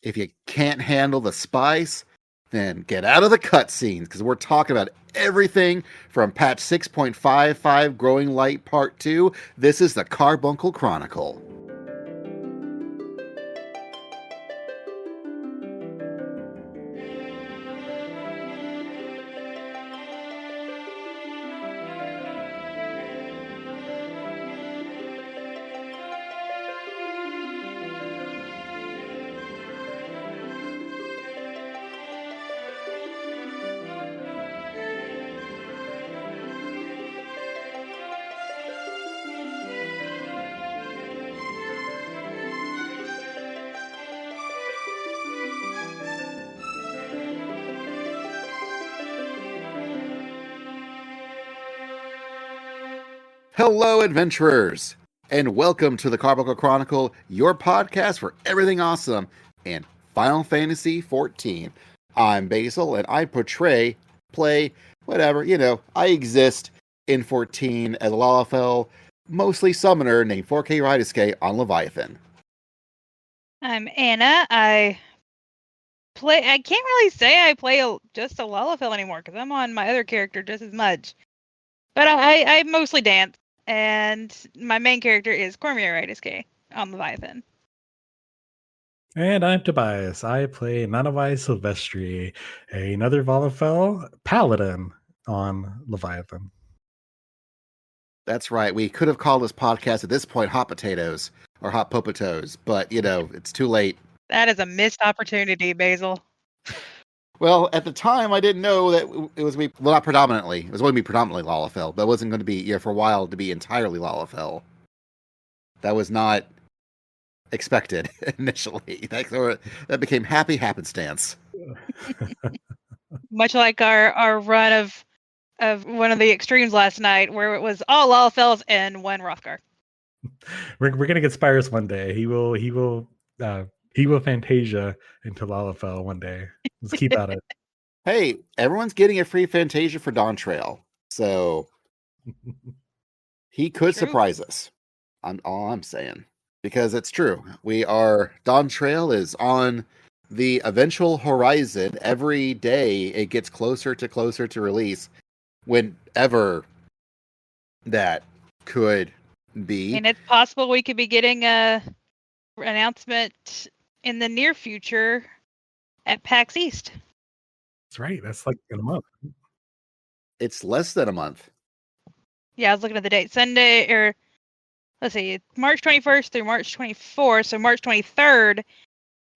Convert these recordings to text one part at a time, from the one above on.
If you can't handle the spice, then get out of the cutscenes, because we're talking about everything from patch 6.55 Growing Light Part 2. This is the Carbuncle Chronicle. Hello, adventurers, and welcome to the Carbuncle Chronicle, your podcast for everything awesome in Final Fantasy XIV. I'm Basil, and I play, whatever, I exist in 14 as a Lalafell, mostly summoner named 4K Rydiske on Leviathan. I'm Anna. I can't really say I play just a Lalafell anymore, because I'm on my other character just as much. But I mostly dance. And my main character is Cormier Rydiske on Leviathan. And I'm Tobias. I play Nanavai Silvestri, another Lalafell paladin on Leviathan. That's right. We could have called this podcast at this point Hot Potatoes or Hot Popotos, but, it's too late. That is a missed opportunity, Basil. Well, at the time, I didn't know that it was going to be, well, not predominantly. It was going to be predominantly Lalafell, but it wasn't going to be, for a while, to be entirely Lalafell. That was not expected initially. That became happy happenstance. Much like our run of one of the extremes last night, where it was all Lalafells and one Rothgar. We're going to get Spyrus one day. He will Fantasia into Lalafell one day. Let's keep at it. Hey, everyone's getting a free Fantasia for Dawntrail, so he could surprise us. All I'm saying, because it's true. Dawntrail is on the eventual horizon. Every day it gets closer to release, whenever that could be. And it's possible we could be getting a announcement in the near future at PAX East. That's right. That's like in a month. It's less than a month. Yeah, I was looking at the date. Sunday, or let's see, March 21st through March 24th. So March 23rd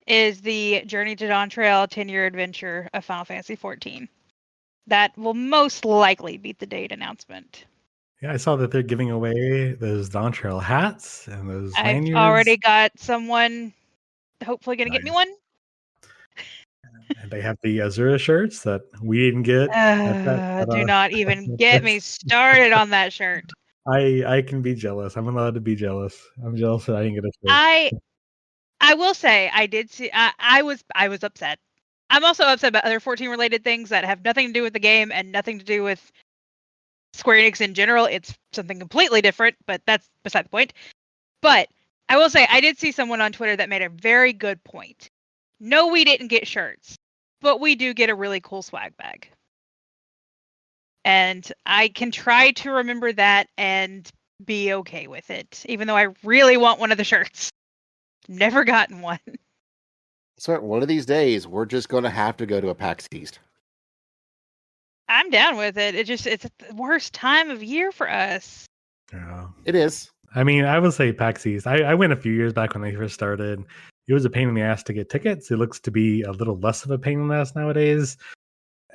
is the Journey to Dawntrail 10-year adventure of Final Fantasy XIV. That will most likely be the date announcement. Yeah, I saw that they're giving away those Dawntrail hats and those lanyards. I've already got someone hopefully going to get me one. And they have the Azura shirts that we didn't get. Do not even get me started on that shirt. I can be jealous. I'm allowed to be jealous. I'm jealous that I didn't get a shirt. I will say I did see. I was upset. I'm also upset about other 14 related things that have nothing to do with the game and nothing to do with Square Enix in general. It's something completely different, but that's beside the point. But I will say I did see someone on Twitter that made a very good point. No, we didn't get shirts, but we do get a really cool swag bag. And I can try to remember that and be okay with it, even though I really want one of the shirts. Never gotten one. So one of these days, we're just going to have to go to a PAX East. I'm down with it. It's the worst time of year for us. Yeah, it is. I mean, I would say PAX East. I went a few years back when they first started. It was a pain in the ass to get tickets. It looks to be a little less of a pain in the ass nowadays.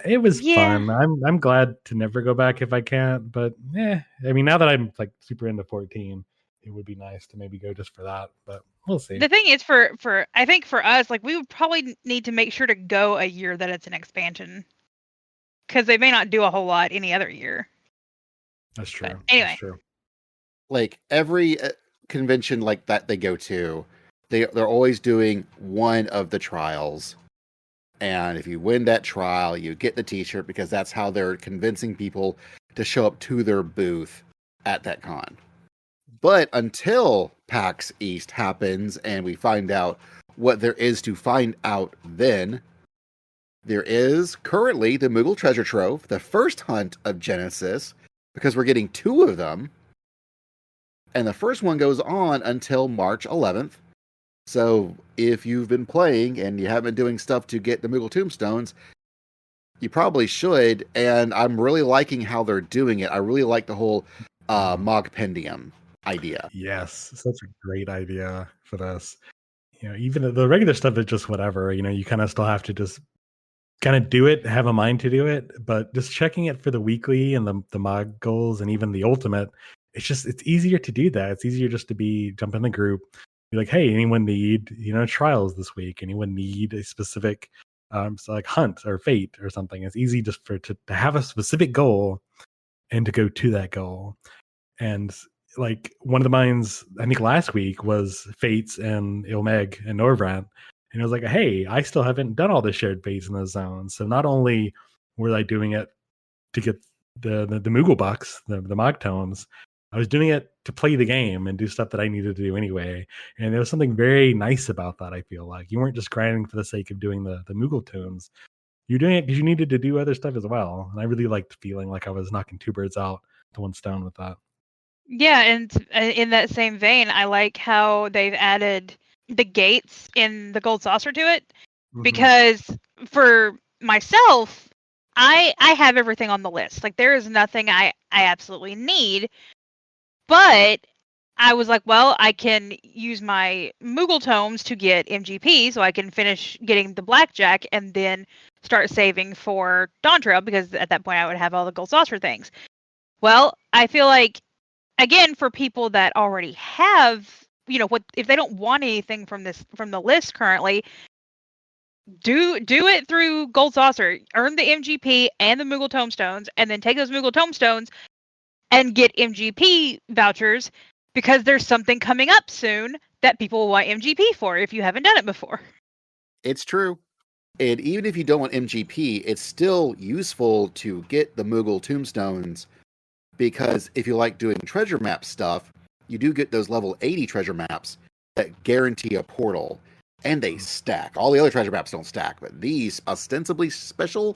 It was fun. I'm glad to never go back if I can't. But I mean, now that I'm like super into 14, it would be nice to maybe go just for that. But we'll see. The thing is, I think for us, like, we would probably need to make sure to go a year that it's an expansion, because they may not do a whole lot any other year. That's true. But anyway, that's true. Like every convention like that they go to, they're always doing one of the trials, and if you win that trial, you get the T-shirt, because that's how they're convincing people to show up to their booth at that con. But until PAX East happens and we find out what there is to find out then. There is currently the Moogle Treasure Trove, the first hunt of Genesis, because we're getting 2 of them. And the first one goes on until March 11th. So if you've been playing and you haven't been doing stuff to get the Moogle Tombstones, you probably should. And I'm really liking how they're doing it. I really like the whole Mogpendium idea. Yes, such a great idea for this. Even the regular stuff is just whatever. You kind of still have to just kind of do it, have a mind to do it, but just checking it for the weekly and the mod goals and even the ultimate, it's easier to do that. It's easier just to jump in the group, be like, hey, anyone need trials this week? Anyone need a specific so like hunt or fate or something? It's easy just to have a specific goal and to go to that goal. And like one of the mines I think last week was fates and Ilmeg and Norvrant. And I was like, hey, I still haven't done all the shared fates in those zones. So not only were I doing it to get the Moogle bucks, the Mog tomes, I was doing it to play the game and do stuff that I needed to do anyway. And there was something very nice about that, I feel like. You weren't just grinding for the sake of doing the Moogle tomes. You're doing it because you needed to do other stuff as well. And I really liked feeling like I was knocking 2 birds out to one stone with that. Yeah, and in that same vein, I like how they've added the gates in the gold saucer to it, because for myself, I have everything on the list. Like there is nothing I absolutely need, but I was like, well, I can use my Moogle tomes to get MGP, so I can finish getting the blackjack and then start saving for Dawntrail, because at that point I would have all the gold saucer things. Well, I feel like, again, for people that already have, what if they don't want anything from the list currently, do it through Gold Saucer, earn the MGP and the Moogle Tomestones, and then take those Moogle Tomestones and get MGP vouchers, because there's something coming up soon that people will want MGP for if you haven't done it before. It's true. And even if you don't want MGP, it's still useful to get the Moogle Tombstones, because if you like doing treasure map stuff, you do get those level 80 treasure maps that guarantee a portal, and they stack. All the other treasure maps don't stack, but these ostensibly special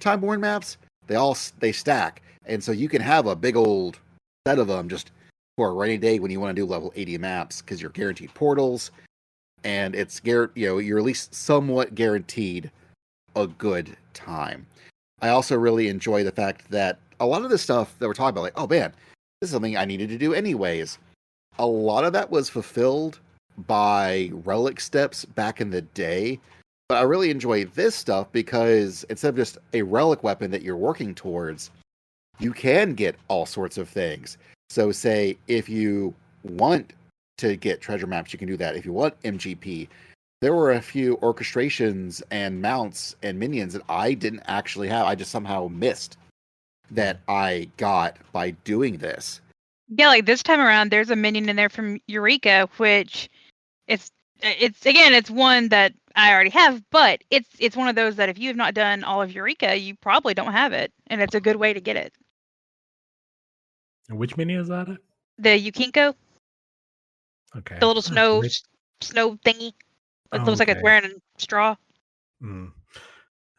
Time-Worn maps, they stack. And so you can have a big old set of them just for a rainy day when you want to do level 80 maps, because you're guaranteed portals, and it's you're at least somewhat guaranteed a good time. I also really enjoy the fact that a lot of the stuff that we're talking about, like, oh man, this is something I needed to do anyways, a lot of that was fulfilled by relic steps back in the day. But I really enjoy this stuff because instead of just a relic weapon that you're working towards, you can get all sorts of things. So say if you want to get treasure maps, you can do that. If you want MGP, there were a few orchestrations and mounts and minions that I didn't actually have. I just somehow missed that I got by doing this. Yeah, like this time around, there's a minion in there from Eureka, which it's one that I already have, but it's one of those that if you have not done all of Eureka, you probably don't have it, and it's a good way to get it. And which mini is that? The Yukinko. Okay. The little snow thingy. It looks like it's wearing a straw. All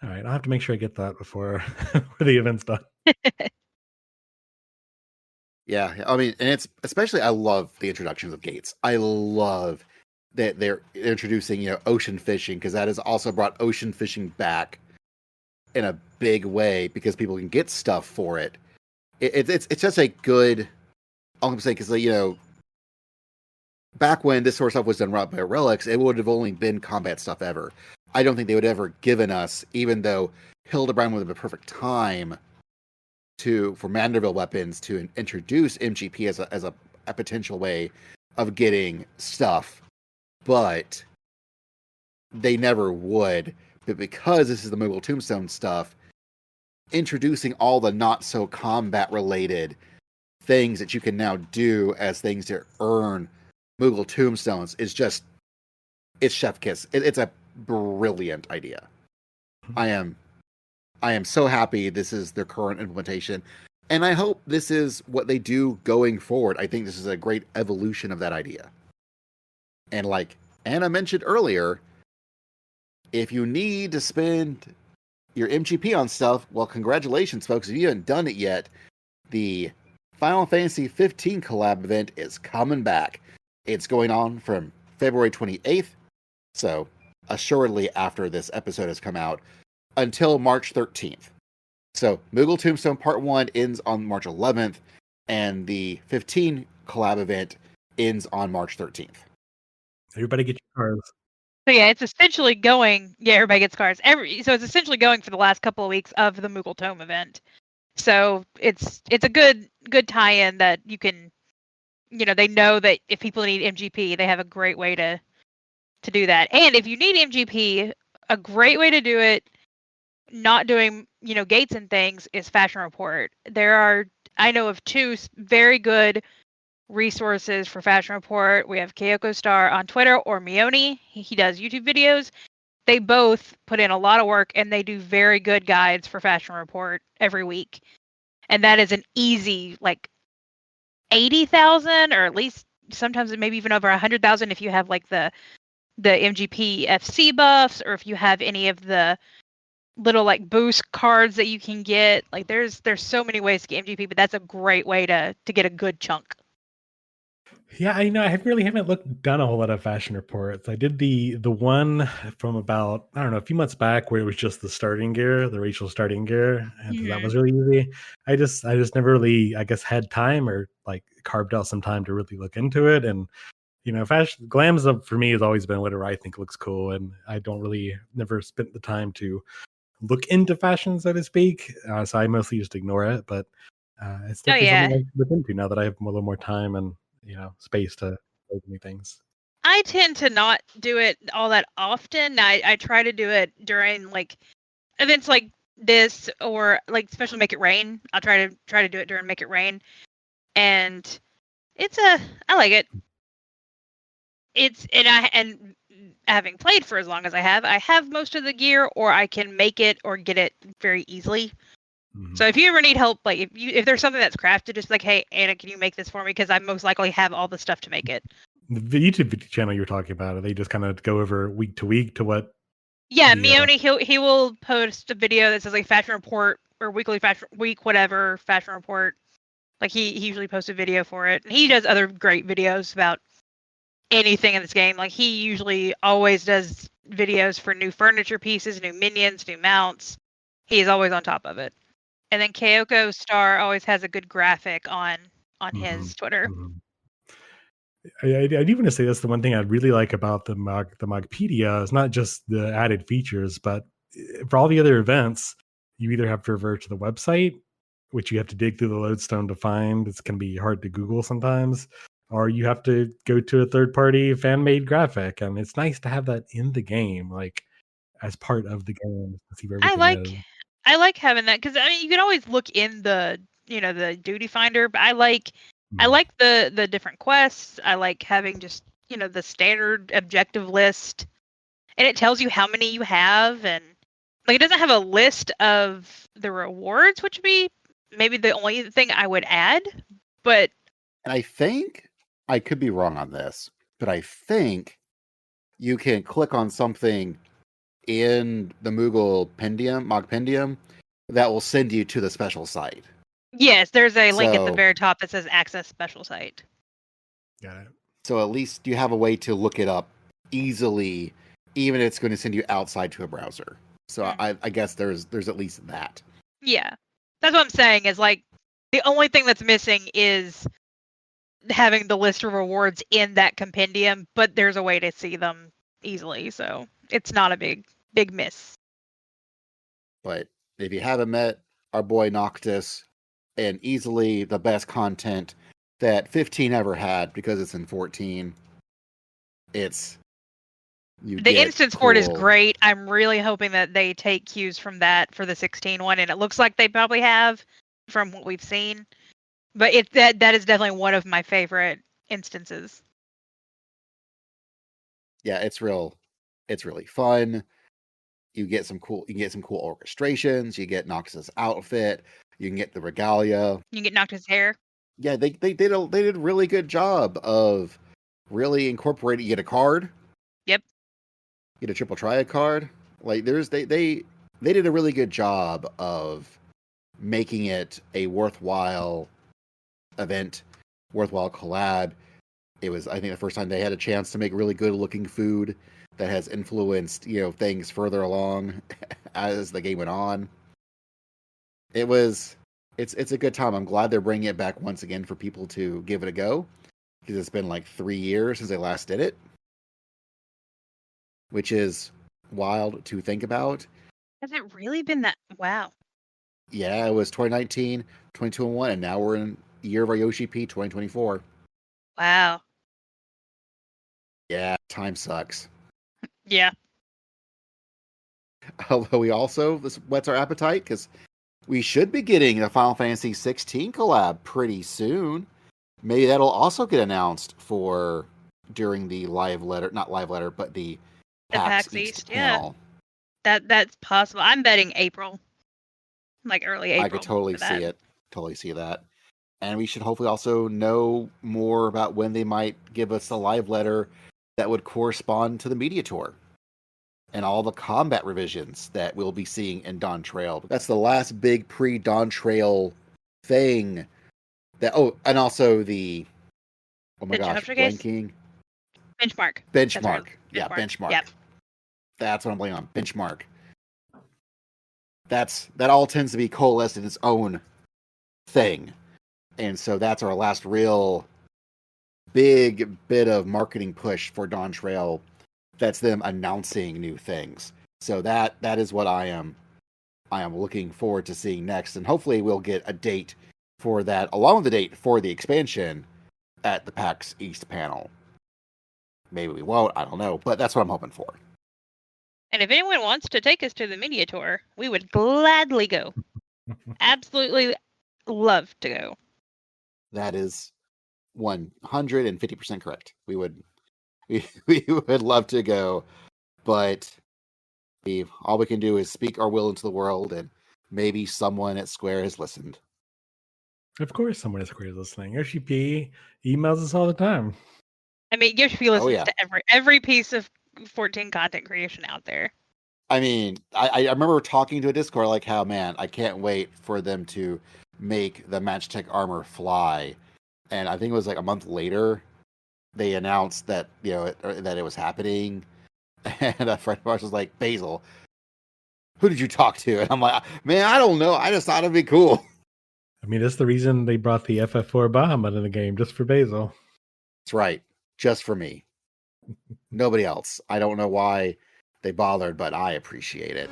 right, I'll have to make sure I get that before the event's done. Yeah, I mean, and it's especially, I love the introductions of gates. I love that they're introducing, ocean fishing, because that has also brought ocean fishing back in a big way, because people can get stuff for it. It's just a good, all I'm saying, because, back when this sort of stuff was done by Relics, it would have only been combat stuff ever. I don't think they would have ever given us, even though Hildebrand would have been a perfect time for Manderville weapons to introduce MGP as a potential way of getting stuff, but they never would. But because this is the Moogle Tombstone stuff, introducing all the not so combat related things that you can now do as things to earn Moogle Tombstones is just, it's chef kiss. It's a brilliant idea. I am so happy this is their current implementation, and I hope this is what they do going forward. I think this is a great evolution of that idea. And Anna mentioned earlier, if you need to spend your MGP on stuff, well, congratulations, folks. If you haven't done it yet, the Final Fantasy XV collab event is coming back. It's going on from February 28th, so assuredly after this episode has come out, until March 13th. So Moogle Tombstone Part 1 ends on March 11th, and the 15 collab event ends on March 13th. Everybody get your cards. So yeah, it's essentially going. Yeah, everybody gets cards. So it's essentially going for the last couple of weeks of the Moogle Tome event. So it's a good tie-in that you can, they know that if people need MGP, they have a great way to do that. And if you need MGP, a great way to do it, not doing gates and things, is Fashion Report. I know of two very good resources for Fashion Report. We have Kyoko Star on Twitter, or Mione. He does YouTube videos. They both put in a lot of work, and they do very good guides for Fashion Report every week. And that is an easy, 80,000, or at least sometimes maybe even over 100,000 if you have the MGP FC buffs, or if you have any of the little boost cards that you can get. There's so many ways to get MGP, but that's a great way to get a good chunk. Yeah, I know. I really haven't done a whole lot of Fashion Reports. I did the one from about, I don't know, a few months back where it was just the starting gear, the racial starting gear, and that was really easy. I just never really, I guess, had time or carved out some time to really look into it. And fashion glams for me has always been whatever I think looks cool, and I never spent the time to look into fashion, so to speak. So I mostly just ignore it. But it's definitely something I can look into now that I have a little more time and space to do new things. I tend to not do it all that often. I try to do it during events like this, or especially Make It Rain. I'll try to do it during Make It Rain, and I like it. And having played for as long as I have most of the gear, or I can make it or get it very easily. Mm-hmm. So if you ever need help, if there's something that's crafted, just hey, Anna, can you make this for me? Because I most likely have all the stuff to make it. The YouTube channel you're talking about, they just kind of go over week to week to what? Yeah, Mione, he will post a video that says Fashion Report or weekly week whatever Fashion Report. He usually posts a video for it, and he does other great videos about anything in this game. He usually always does videos for new furniture pieces, new minions, new mounts. He's always on top of it. And then Kyoko Star always has a good graphic on his Twitter. Mm-hmm. I'd even say that's the one thing I really like about the Mogpedia is not just the added features, but for all the other events, you either have to revert to the website, which you have to dig through the lodestone to find. It's going to be hard to Google sometimes, or you have to go to a third-party fan-made graphic, and it's nice to have that in the game, as part of the game. To see where I like having that, because you can always look in the the duty finder, but I like the different quests. I like having just the standard objective list, and it tells you how many you have, and it doesn't have a list of the rewards, which would be maybe the only thing I would add. But I think I could be wrong on this, but I think you can click on something in the Mogpendium that will send you to the special site. Yes, there's a link at the very top that says access special site. Got it. So at least you have a way to look it up easily, even if it's going to send you outside to a browser. So I guess there's at least that. Yeah. That's what I'm saying is the only thing that's missing is having the list of rewards in that compendium, but there's a way to see them easily, so it's not a big miss. But if you haven't met our boy Noctis, and easily the best content that 15 ever had, because it's in 14, the instance port is great. I'm really hoping that they take cues from that for the 16 one, and it looks like they probably have from what we've seen. But that is definitely one of my favorite instances. Yeah, it's really fun. You get some cool orchestrations. You get Noctis' outfit. You can get the regalia. You can get Noctis' hair. Yeah, they did a really good job of really incorporating. You get a card. get a triple triad card. Like they did a really good job of making it a worthwhile event, worthwhile collab. It was, I think, the first time they had a chance to make really good looking food that has influenced, things further along as the game went on. It's a good time. I'm glad they're bringing it back once again for people to give it a go, because it's been like 3 years since they last did it, which is wild to think about. Has it really been that? Wow. Yeah, it was 2019, 2021, and now we're in the year of our Yoshi P 2024. Wow. Yeah, time sucks. Yeah. Although this whets our appetite, because we should be getting a Final Fantasy XVI collab pretty soon. Maybe that'll also get announced during the not live letter, but the PAX East panel. Yeah. That's possible. I'm betting April. Like early April. I could totally see it. Totally see that. And we should hopefully also know more about when they might give us a live letter that would correspond to the media tour and all the combat revisions that we'll be seeing in Dawntrail. That's the last big pre-Dawntrail thing. And also the blanking. Benchmark. Yeah, benchmark. Yep. That's what I'm blaming on. Benchmark. That all tends to be coalesced in its own thing. And so that's our last real big bit of marketing push for Dawntrail. That's them announcing new things. So that is what I am looking forward to seeing next. And hopefully we'll get a date for that, along with the date for the expansion at the PAX East panel. Maybe we won't, I don't know, but that's what I'm hoping for. And if anyone wants to take us to the media tour, we would gladly go. Absolutely love to go. That is 150% correct. We would love to go, but all we can do is speak our will into the world, and maybe someone at Square has listened. Of course someone at Square is listening. Yoshi P emails us all the time. I mean, Yoshi P listens to every piece of 14 content creation out there. I mean, I remember talking to a Discord like how, man, I can't wait for them to make the Match Tech armor fly. And I think it was like a month later, they announced that, that it was happening. And a friend of ours was like, Basil, who did you talk to? And I'm like, man, I don't know. I just thought it'd be cool. I mean, that's the reason they brought the FF4 Bahamut in the game, just for Basil. That's right. Just for me. Nobody else. I don't know why they bothered, but I appreciate it.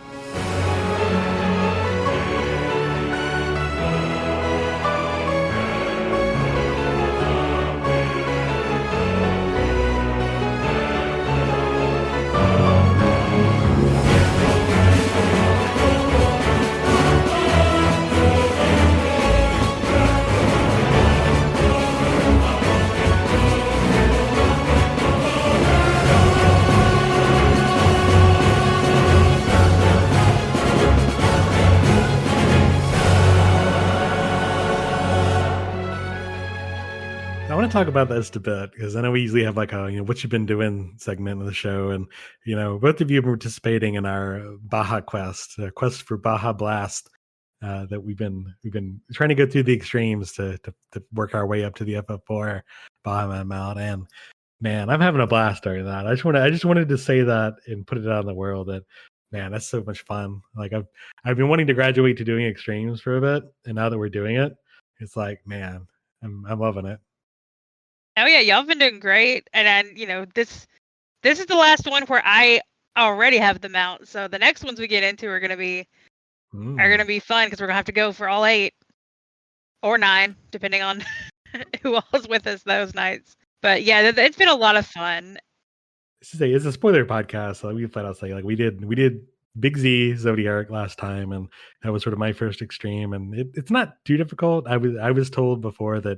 I want to talk about this a bit, because I know we usually have like a what you've been doing segment of the show, and both of you have been participating in our Baja quest for Baja Blast, that we've been trying to go through the extremes to work our way up to the FF4 Baja mount. And man, I'm having a blast during that. I just wanted to say that and put it out in the world that, man, that's so much fun. Like I've been wanting to graduate to doing extremes for a bit, and now that we're doing it, it's like, man, I'm loving it. Oh yeah, y'all have been doing great, and then this is the last one where I already have the mount. So the next ones we get into are gonna be fun, because we're gonna have to go for all 8 or 9, depending on who all's with us those nights. But yeah, it's been a lot of fun. It's a spoiler podcast, so we flat out say, like, we did Big Z Zodiac last time, and that was sort of my first extreme, and it's not too difficult. I was told before that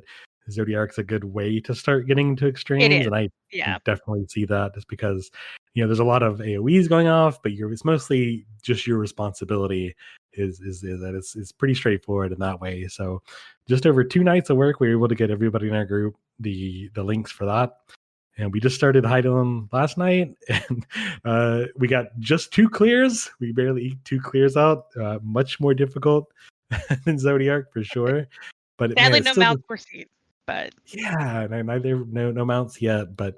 Zodiac's a good way to start getting to extremes, and I definitely see that, just because there's a lot of AoEs going off, but it's mostly just your responsibility is that it's pretty straightforward in that way. So just over 2 nights of work, we were able to get everybody in our group the links for that, and we just started hiding them last night, and we got just 2 clears. We barely eked 2 clears out. Much more difficult than Zodiac for sure. But Sadly, man, no mounts were seen. But yeah, neither no mounts yet. But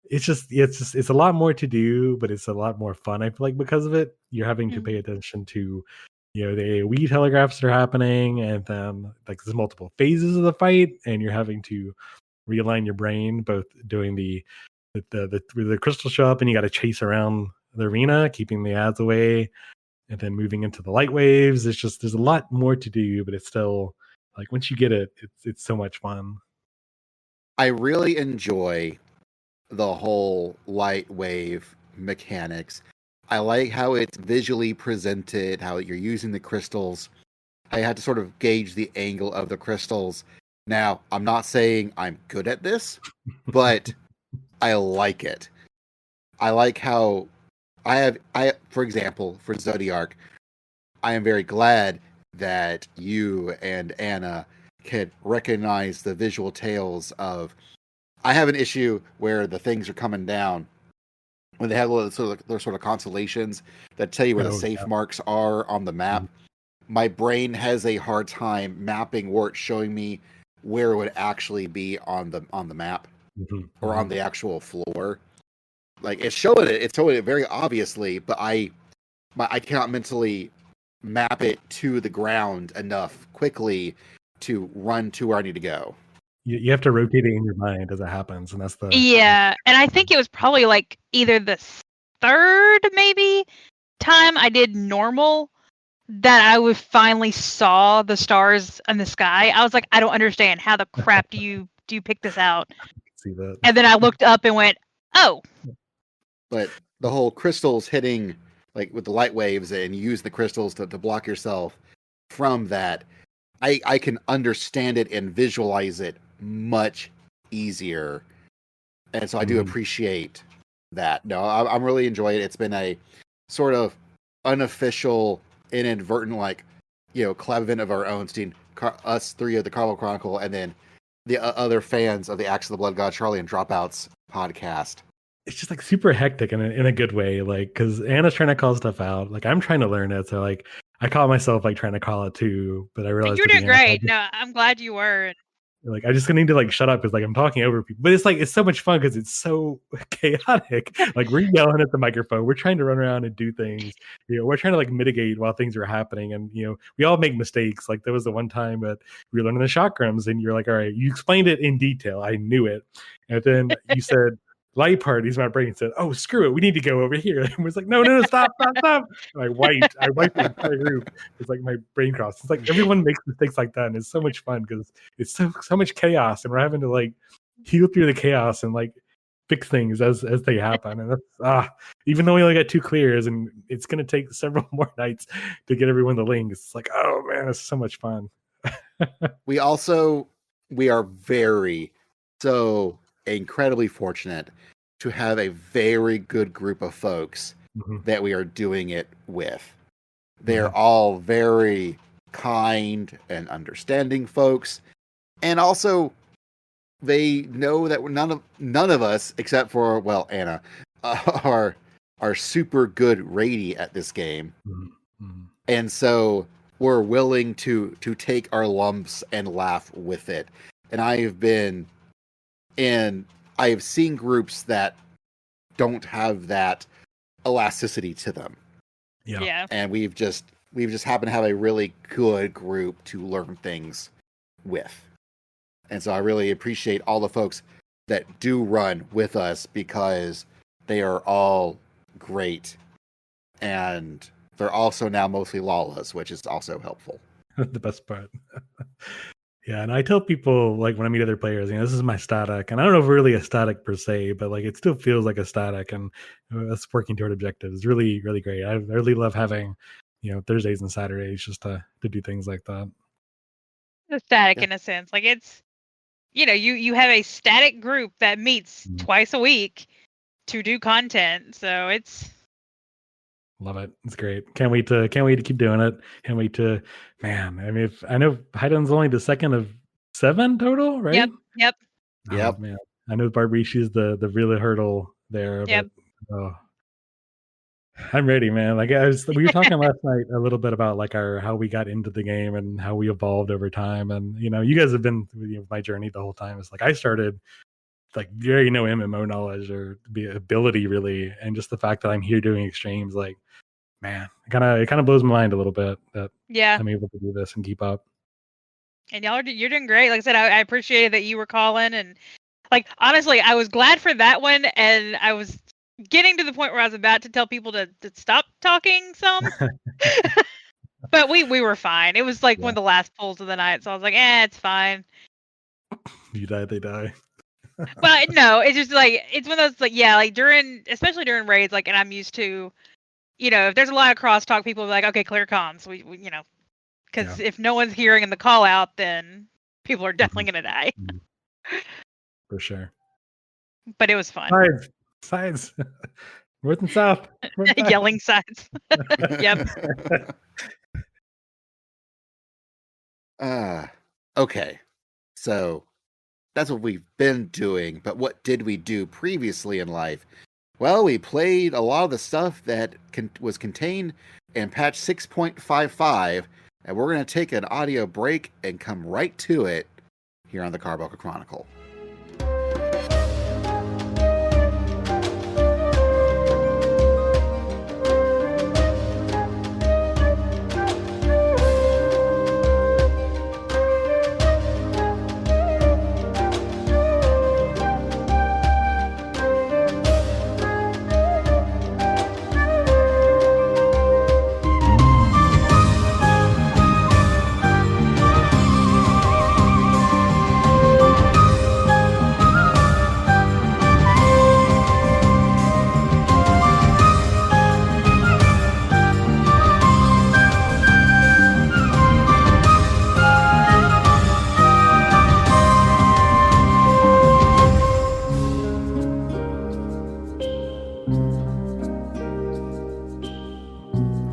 it's a lot more to do, but it's a lot more fun. I feel like because of it, you're having to pay attention to the AoE telegraphs that are happening, and then like there's multiple phases of the fight, and you're having to realign your brain, both doing the crystals show up and you got to chase around the arena, keeping the ads away, and then moving into the light waves. There's a lot more to do, but it's still like once you get it, it's so much fun. I really enjoy the whole light wave mechanics. I like how it's visually presented, how you're using the crystals. I had to sort of gauge the angle of the crystals. Now, I'm not saying I'm good at this, but I like it. I like how for example, for Zodiac, I am very glad that you and Anna could recognize the visual tales of. I have an issue where the things are coming down when they have their sort of constellations that tell you where the safe marks are on the map. My brain has a hard time mapping where it's showing me where it would actually be on the map or on the actual floor. Like it's showing it very obviously, but I cannot mentally map it to the ground enough quickly to run to where I need to go. You have to rotate it in your mind as it happens, and that's the and I think it was probably like either the 3rd maybe time I did normal that I would finally saw the stars in the sky. I was like, I don't understand. How the crap do you pick this out? See that. And then I looked up and went, oh. But the whole crystals hitting, like with the light waves, and you use the crystals to block yourself from that, I can understand it and visualize it much easier. And so I do appreciate that. No, I'm really enjoying it. It's been a sort of unofficial, inadvertent, club event of our own, seeing us 3 of the Chronicle, and then the other fans of the Acts of the Blood God Charlie and Dropouts podcast. It's just like super hectic in a good way, like because Anna's trying to call stuff out, like I'm trying to learn it, so like I caught myself like trying to call it too, but I realized you're doing great. No, I'm glad you were. Like I just need to like shut up because like I'm talking over people, but it's so much fun because it's so chaotic. Like we're yelling at the microphone, we're trying to run around and do things. We're trying to like mitigate while things are happening, and we all make mistakes. Like there was the one time that we were learning the chakrams, and you're like, all right, you explained it in detail, I knew it, and then you said light parties. My brain said, oh screw it, we need to go over here. And was like, no, stop. And I wiped the entire group. It's like my brain crossed. It's like everyone makes mistakes like that, and it's so much fun because it's so much chaos, and we're having to like heal through the chaos and like fix things as they happen. And that's even though we only got 2 clears, and it's gonna take several more nights to get everyone the link. It's like, oh man, it's so much fun. We are so incredibly fortunate to have a very good group of folks that we are doing it with. They're all very kind and understanding folks, and also they know that none of us, except for Anna, are super good raidie at this game, and so we're willing to take our lumps and laugh with it. And I have seen groups that don't have that elasticity to them. Yeah. And we've just happened to have a really good group to learn things with. And so I really appreciate all the folks that do run with us, because they are all great. And they're also now mostly Lalas, which is also helpful. The best part. Yeah, and I tell people, like, when I meet other players, this is my static, and I don't know if we're really a static per se, but like it still feels like a static, and us working toward objectives is really, really great. I really love having, Thursdays and Saturdays just to do things like that. The static in a sense, like it's, you have a static group that meets twice a week to do content, so it's. Love it. It's great. Can't wait to keep doing it. Can't wait to, man. I mean, I know Heiden's only the 2nd of 7 total, right? Yep. Oh, man. I know Barbarishi is the real hurdle there, Yep. but I'm ready, man. Like we were talking last night a little bit about like how we got into the game and how we evolved over time, and you guys have been with my journey the whole time. It's like I started like very no MMO knowledge or ability really, and just the fact that I'm here doing extremes, like man, it kind of blows my mind a little bit that I'm able to do this and keep up. And you're doing great. Like I said, I appreciated that you were calling, and like honestly, I was glad for that one, and I was getting to the point where I was about to tell people to stop talking some. But we were fine. It was like one of the last pulls of the night, so I was like, it's fine. You die, they die. Well, no, it's just like it's one of those like especially during raids, like, and I'm used to, if there's a lot of crosstalk, people will be like, okay, clear comms, we because if no one's hearing in the call out, then people are definitely gonna die. For sure. But it was fun. Sides. North and south. Yelling sides. Yep. Okay. So that's what we've been doing, but what did we do previously in life? Well, we played a lot of the stuff that was contained in patch 6.55, and we're going to take an audio break and come right to it here on the Carbuncle Chronicle.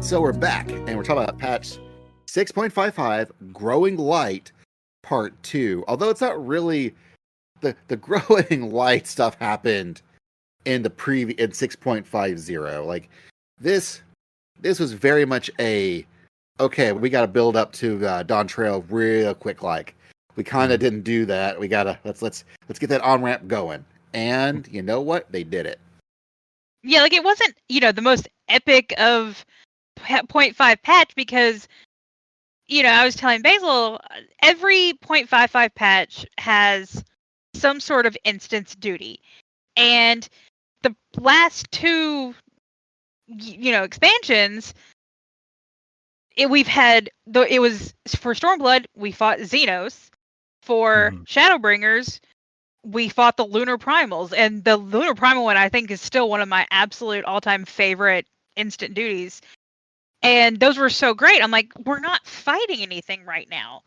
So we're back, and we're talking about patch 6.55, Growing Light, Part 2. Although it's not really... The Growing Light stuff happened in the in 6.50. Like, this was very much okay, we got to build up to Dawntrail real quick. Like, we kind of didn't do that. We gotta... Let's get that on-ramp going. And you know what? They did it. Yeah, like, it wasn't, the most epic of 0.5 patch because I was telling Basil every 0.55 patch has some sort of instance duty, and the last two expansions we've had it was for Stormblood we fought Xenos, for Shadowbringers we fought the Lunar Primals, and the Lunar Primal one I think is still one of my absolute all-time favorite instant duties. And those were so great. I'm like, we're not fighting anything right now.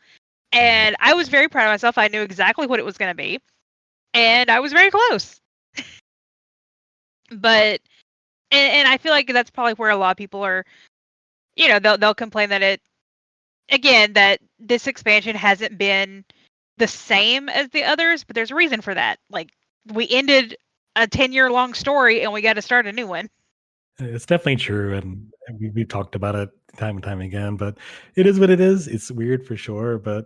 And I was very proud of myself. I knew exactly what it was going to be. And I was very close. But, and I feel like that's probably where a lot of people are, they'll complain that that this expansion hasn't been the same as the others, but there's a reason for that. Like, we ended a 10-year-long story and we got to start a new one. It's definitely true, and we've talked about it time and time again, but it is what it is. It's weird for sure, but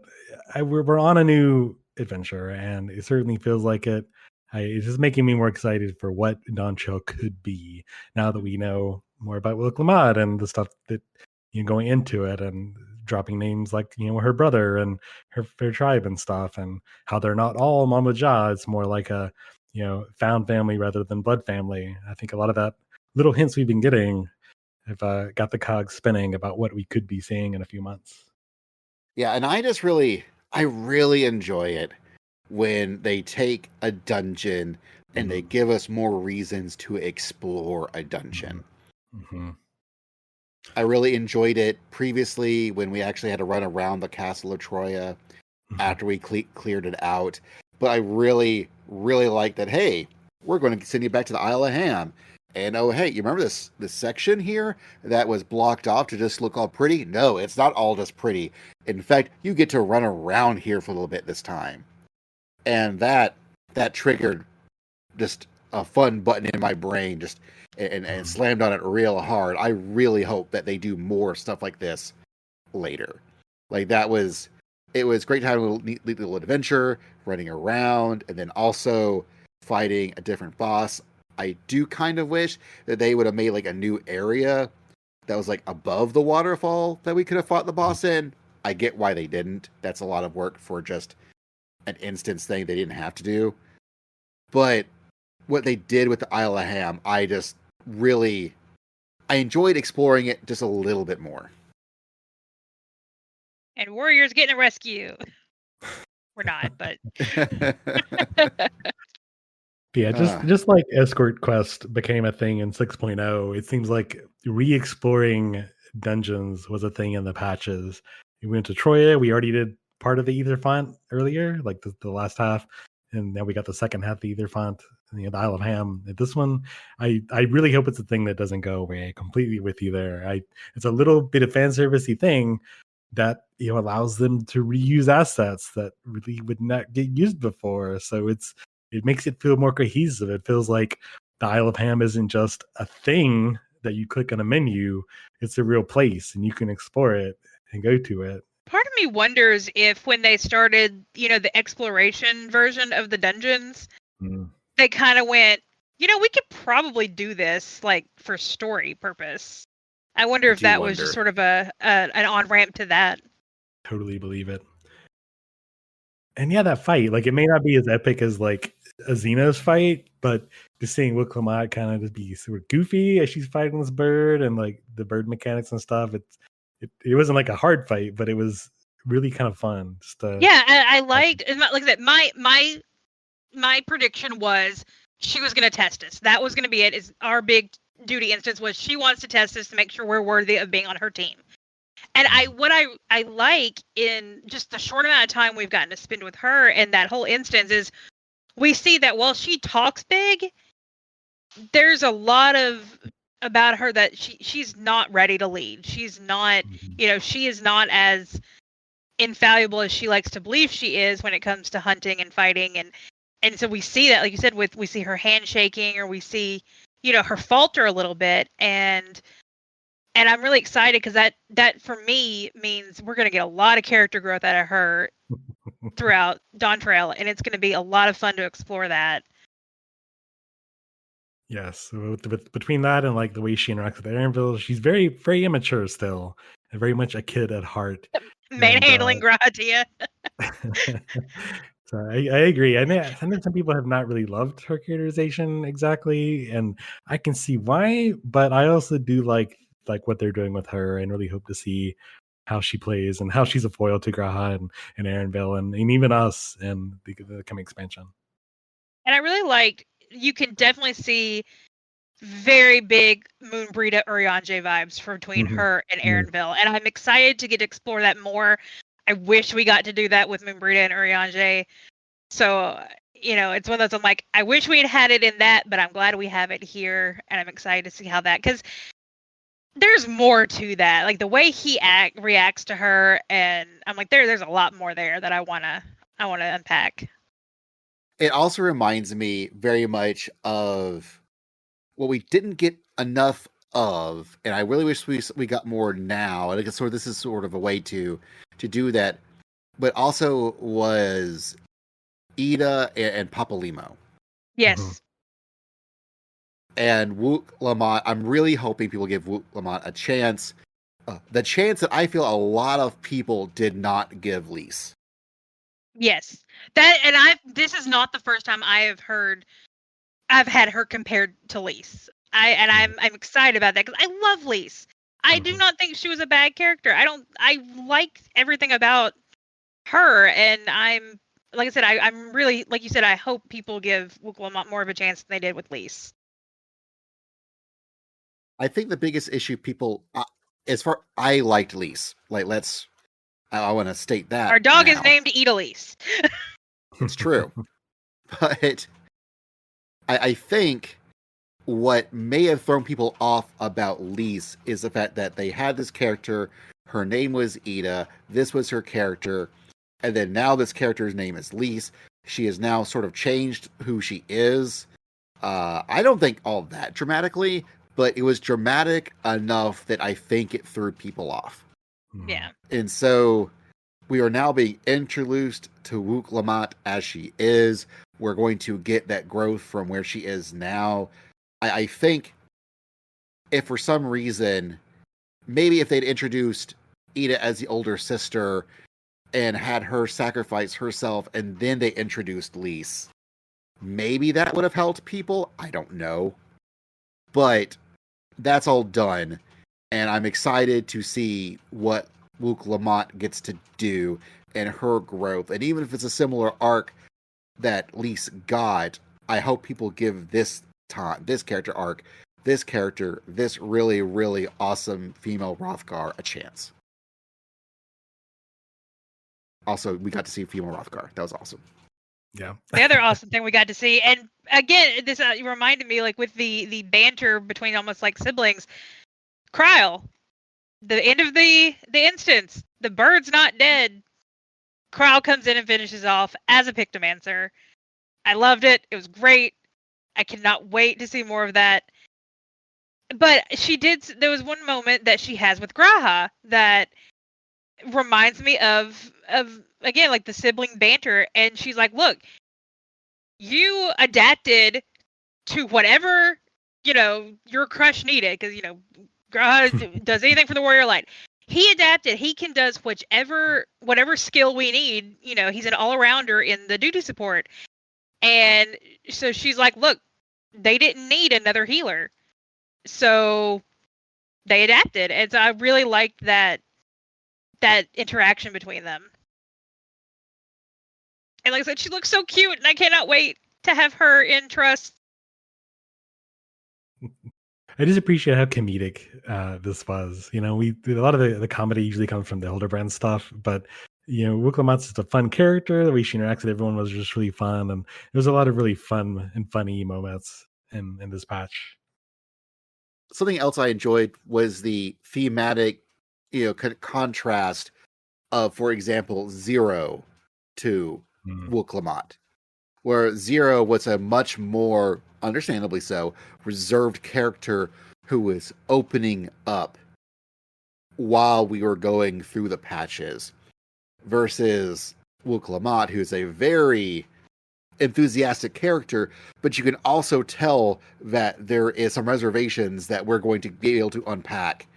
we're on a new adventure, and it certainly feels like it. It's just making me more excited for what Dawntrail could be now that we know more about Wilklamad and the stuff that going into it, and dropping names like her brother and her tribe and stuff, and how they're not all Mama Ja. It's more like a found family rather than blood family. I think a lot of that little hints we've been getting have got the cogs spinning about what we could be seeing in a few months. Yeah, and I really enjoy it when they take a dungeon and they give us more reasons to explore a dungeon. I really enjoyed it previously when we actually had to run around the castle of Troya after we cleared it out. But I really, really like that, hey, we're going to send you back to the Isle of Ham. And oh, hey, you remember this section here that was blocked off to just look all pretty? No, it's not all just pretty. In fact, you get to run around here for a little bit this time. And that that triggered just a fun button in my brain, just and slammed on it real hard. I really hope that they do more stuff like this later. Like it was great to have a neat little adventure, running around, and then also fighting a different boss. I do kind of wish that they would have made like a new area that was like above the waterfall that we could have fought the boss in. I get why they didn't. That's a lot of work for just an instance thing they didn't have to do. But what they did with the Isle of Ham, I enjoyed exploring it just a little bit more. And Warrior's getting a rescue. We're not, but Yeah, just like Escort Quest became a thing in 6.0, it seems like re-exploring dungeons was a thing in the patches. We went to Troya, we already did part of the Ether Font earlier, like the last half, and then we got the second half of the Ether Font, the Isle of Ham. This one, I really hope it's a thing that doesn't go away. Completely with you there. It's a little bit of fan servicey thing that allows them to reuse assets that really would not get used before. So it makes it feel more cohesive. It feels like the Isle of Ham isn't just a thing that you click on a menu. It's a real place and you can explore it and go to it. Part of me wonders if when they started, the exploration version of the dungeons, they kind of went, we could probably do this like for story purpose. I wonder if that was just sort of an on-ramp to that. Totally believe it. And yeah, that fight, like it may not be as epic as like a Xenos fight, but just seeing Wook Lamont kind of just be sort of goofy as she's fighting this bird and like the bird mechanics and stuff. It wasn't like a hard fight, but it was really kind of fun. I liked, like I said, my prediction was she was going to test us. That was going to be it. Is our big duty instance was she wants to test us to make sure we're worthy of being on her team. And what I like in just the short amount of time we've gotten to spend with her in that whole instance is we see that while she talks big, there's a lot about her that she's not ready to lead. She's not, she is not as infallible as she likes to believe she is when it comes to hunting and fighting. And so we see that, like you said, we see her handshaking, or we see, her falter a little bit. And I'm really excited because that for me means we're going to get a lot of character growth out of her throughout Dawntrail, and it's going to be a lot of fun to explore that. Yes, between that and like the way she interacts with Aaronville, she's very, very immature still, and very much a kid at heart. Manhandling Gratia. So I agree. I know some people have not really loved her characterization exactly, and I can see why. But I also do like what they're doing with her, and really hope to see how she plays and how she's a foil to Graha and Aaronville and even us and the coming expansion. And I really liked, you can definitely see very big Moonbreeda Urianger vibes between her and Aaronville. And I'm excited to get to explore that more. I wish we got to do that with Moonbreeda and Urianger. So, it's one of those, I'm like, I wish we had it in that, but I'm glad we have it here. And I'm excited to see how that, because there's more to that. Like the way he reacts to her, and I'm like, there's a lot more there that I wanna unpack. It also reminds me very much of what we didn't get enough of, and I really wish we got more now. And I guess this is sort of a way to do that, but also was Ida and Papalimo. Yes. And Wook Lamont, I'm really hoping people give Wook Lamont a chance. The chance that I feel a lot of people did not give Lise. Yes. This is not the first time I've had her compared to Lise. I'm excited about that because I love Lise. I do not think she was a bad character. I like everything about her, and like I said, I'm really, like you said, I hope people give Wook Lamont more of a chance than they did with Lise. I think the biggest issue people, I liked Lise. Like, I want to state that. Our dog is named Edalise. It's true. But I think what may have thrown people off about Lise is the fact that they had this character, her name was Ida, this was her character, and then now this character's name is Lise. She has now sort of changed who she is. I don't think all that dramatically, but it was dramatic enough that I think it threw people off. Yeah. And so we are now being introduced to Wook Lamont as she is. We're going to get that growth from where she is now. I think if for some reason, maybe if they'd introduced Ida as the older sister and had her sacrifice herself and then they introduced Lise, maybe that would have helped people. I don't know. But that's all done. And I'm excited to see what Wook Lamont gets to do and her growth. And even if it's a similar arc that Lise got, I hope people give this character arc, this really, really awesome female Rothgar a chance. Also, we got to see female Rothgar. That was awesome. Yeah. The other awesome thing we got to see, and again, this reminded me, like with the banter between almost like siblings, Chryle, the end of the instance, the bird's not dead. Chryle comes in and finishes off as a Pictomancer. I loved it. It was great. I cannot wait to see more of that. But there was one moment that she has with Graha that reminds me of again, like the sibling banter. And she's like, look, you adapted to whatever, your crush needed. Because, Graha does anything for the Warrior Light. He adapted. He can does whatever skill we need. He's an all-arounder in the duty support. And so she's like, look, they didn't need another healer. So they adapted. And so I really liked that interaction between them. And like I said, she looks so cute, and I cannot wait to have her in Trust. I just appreciate how comedic this was. A lot of the comedy usually comes from the Hildebrand stuff, but Wook Lamont's just a fun character. The way she interacts with everyone was just really fun, and there was a lot of really fun and funny moments in this patch. Something else I enjoyed was the thematic, contrast of, for example, Zero to Wook Lamont, where Zero was a much more, understandably so, reserved character who was opening up while we were going through the patches, versus Wook Lamont, who's a very enthusiastic character, but you can also tell that there is some reservations that we're going to be able to unpack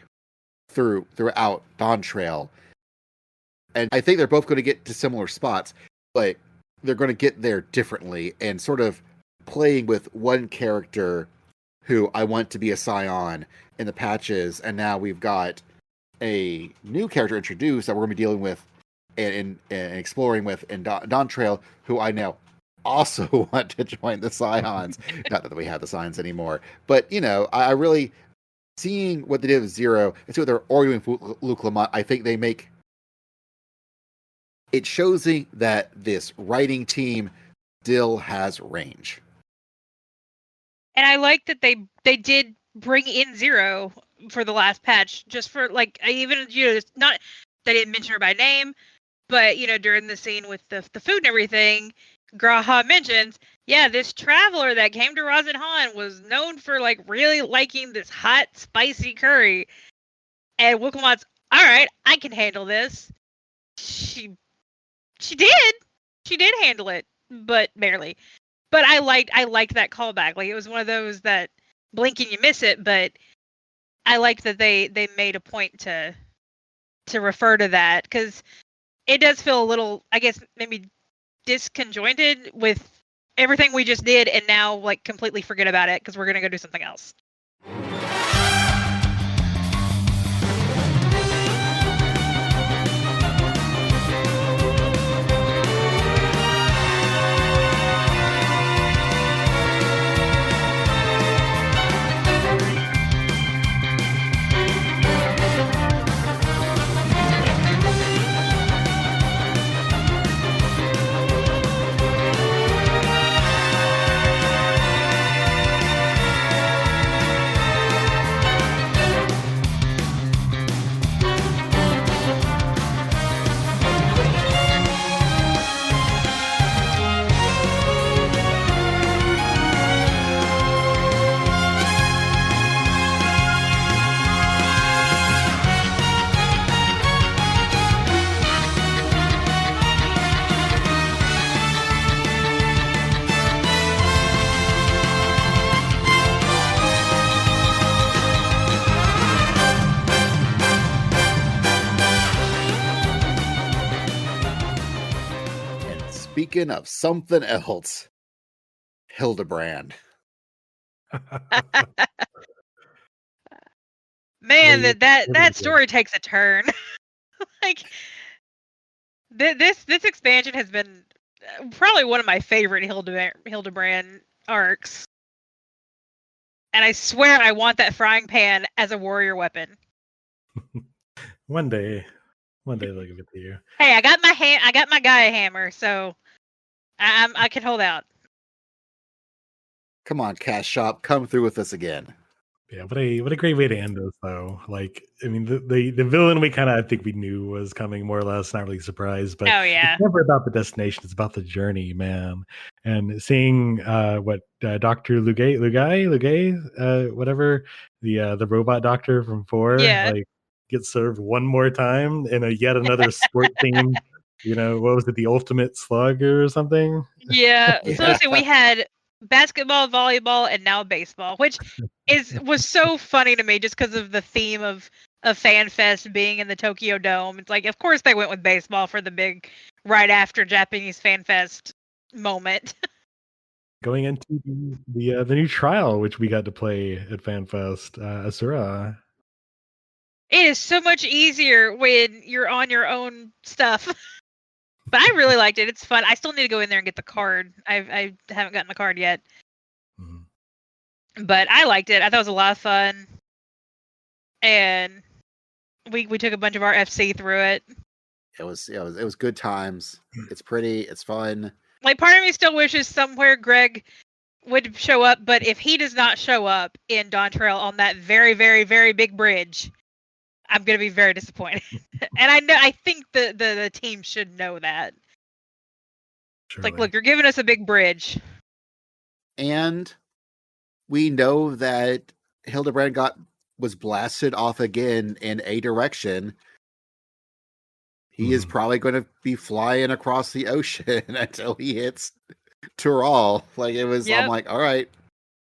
throughout Dawntrail. And I think they're both going to get to similar spots, but they're going to get there differently, and sort of playing with one character who I want to be a Scion in the patches, and now we've got a new character introduced that we're going to be dealing with and exploring with in Dawntrail, who I now also want to join the Scions. Not that we have the Scions anymore, but I really, seeing what they did with Zero and see what they're arguing with Wook Lamont, I think they make it shows me that this writing team still has range. And I like that they did bring in Zero for the last patch, just for like, even not they didn't mention her by name, but during the scene with the food and everything, Graha mentions, yeah, this traveler that came to Razenhan was known for like really liking this hot, spicy curry. And Wook Lamont's, all right, I can handle this. She did handle it, but barely. But I liked that callback. Like, it was one of those that blink and you miss it, but I liked that they made a point to refer to that, because it does feel a little, I guess, maybe disconjointed with everything we just did, and now like completely forget about it because we're gonna go do something else. speaking of something else, Hildebrand. Man, They- that story takes a turn. Like this expansion has been probably one of my favorite Hildebrand arcs. And I swear I want that frying pan as a warrior weapon. One day they'll give it to you. Hey, I got my Gaia hammer, so I can hold out. Come on, Cash Shop, come through with us again. Yeah, what a great way to end this though. Like, I mean, the villain we kind of I think we knew was coming more or less, not really surprised, but Oh yeah. it's never about the destination, it's about the journey, man. And seeing what Dr. Lugay, whatever, the robot doctor from 4, Yeah. like get served one more time in a yet another sport theme. What was it, the ultimate slug or something? Yeah. Yeah. So let's see, we had basketball, volleyball, and now baseball, which was so funny to me just because of the theme of FanFest being in the Tokyo Dome. It's like, of course they went with baseball for the big right after Japanese FanFest moment. Going into the new trial, which we got to play at FanFest, Asura. It is so much easier when you're on your own stuff. But I really liked it. It's fun. I still need to go in there and get the card. I haven't gotten the card yet. Mm-hmm. But I liked it. I thought it was a lot of fun. And we took a bunch of our FC through it. It was good times. It's pretty, it's fun. Like, part of me still wishes somewhere Greg would show up, but if he does not show up in Dawntrail on that very, very, very big bridge, I'm gonna be very disappointed. And I think the team should know that. It's like, look, you're giving us a big bridge. And we know that Hildebrand was blasted off again in a direction. He is probably going to be flying across the ocean until he hits Tural. Like, it was, Yep. I'm like, all right,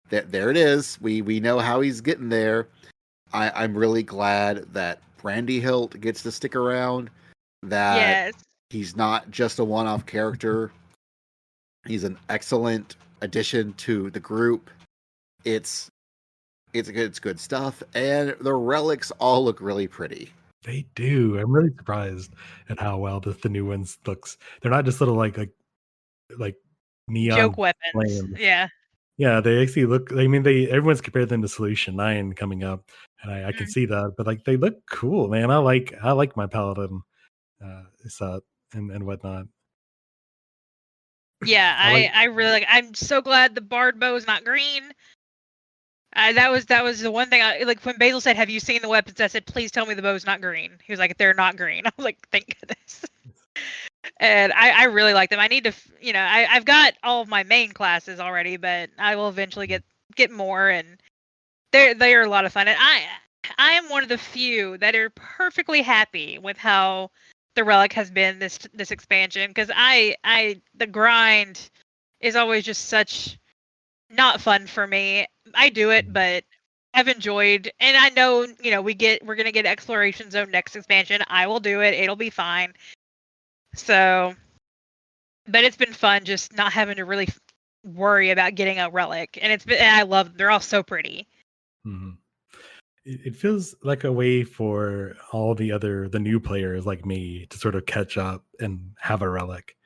there it is. We know how he's getting there. I'm really glad that Brandy Hilt gets to stick around. That Yes. he's not just a one-off character. He's an excellent addition to the group. It's good stuff, and the relics all look really pretty. They do. I'm really surprised at how well the new ones looks. They're not just little like neon Joke weapons. flames. Yeah. Yeah, they actually look. I mean, everyone's compared them to Solution 9 coming up, and I can see that. But like, they look cool, man. I like my paladin set and whatnot. Yeah, I really like. I'm so glad the bard bow is not green. That was the one thing I like when Basil said, "Have you seen the weapons?" I said, "Please tell me the bow's not green." He was like, "They're not green." I was like, "Thank goodness." And I really like them. I need to, I've got all of my main classes already, but I will eventually get more, and they are a lot of fun. And I am one of the few that are perfectly happy with how the relic has been this expansion, because the grind is always just such not fun for me. I do it, but I've enjoyed, and I know, we're gonna get Exploration Zone next expansion. I will do it. It'll be fine. So, but it's been fun just not having to really worry about getting a relic, and I love them. They're all so pretty. Mm-hmm. It feels like a way for all the new players like me to sort of catch up and have a relic.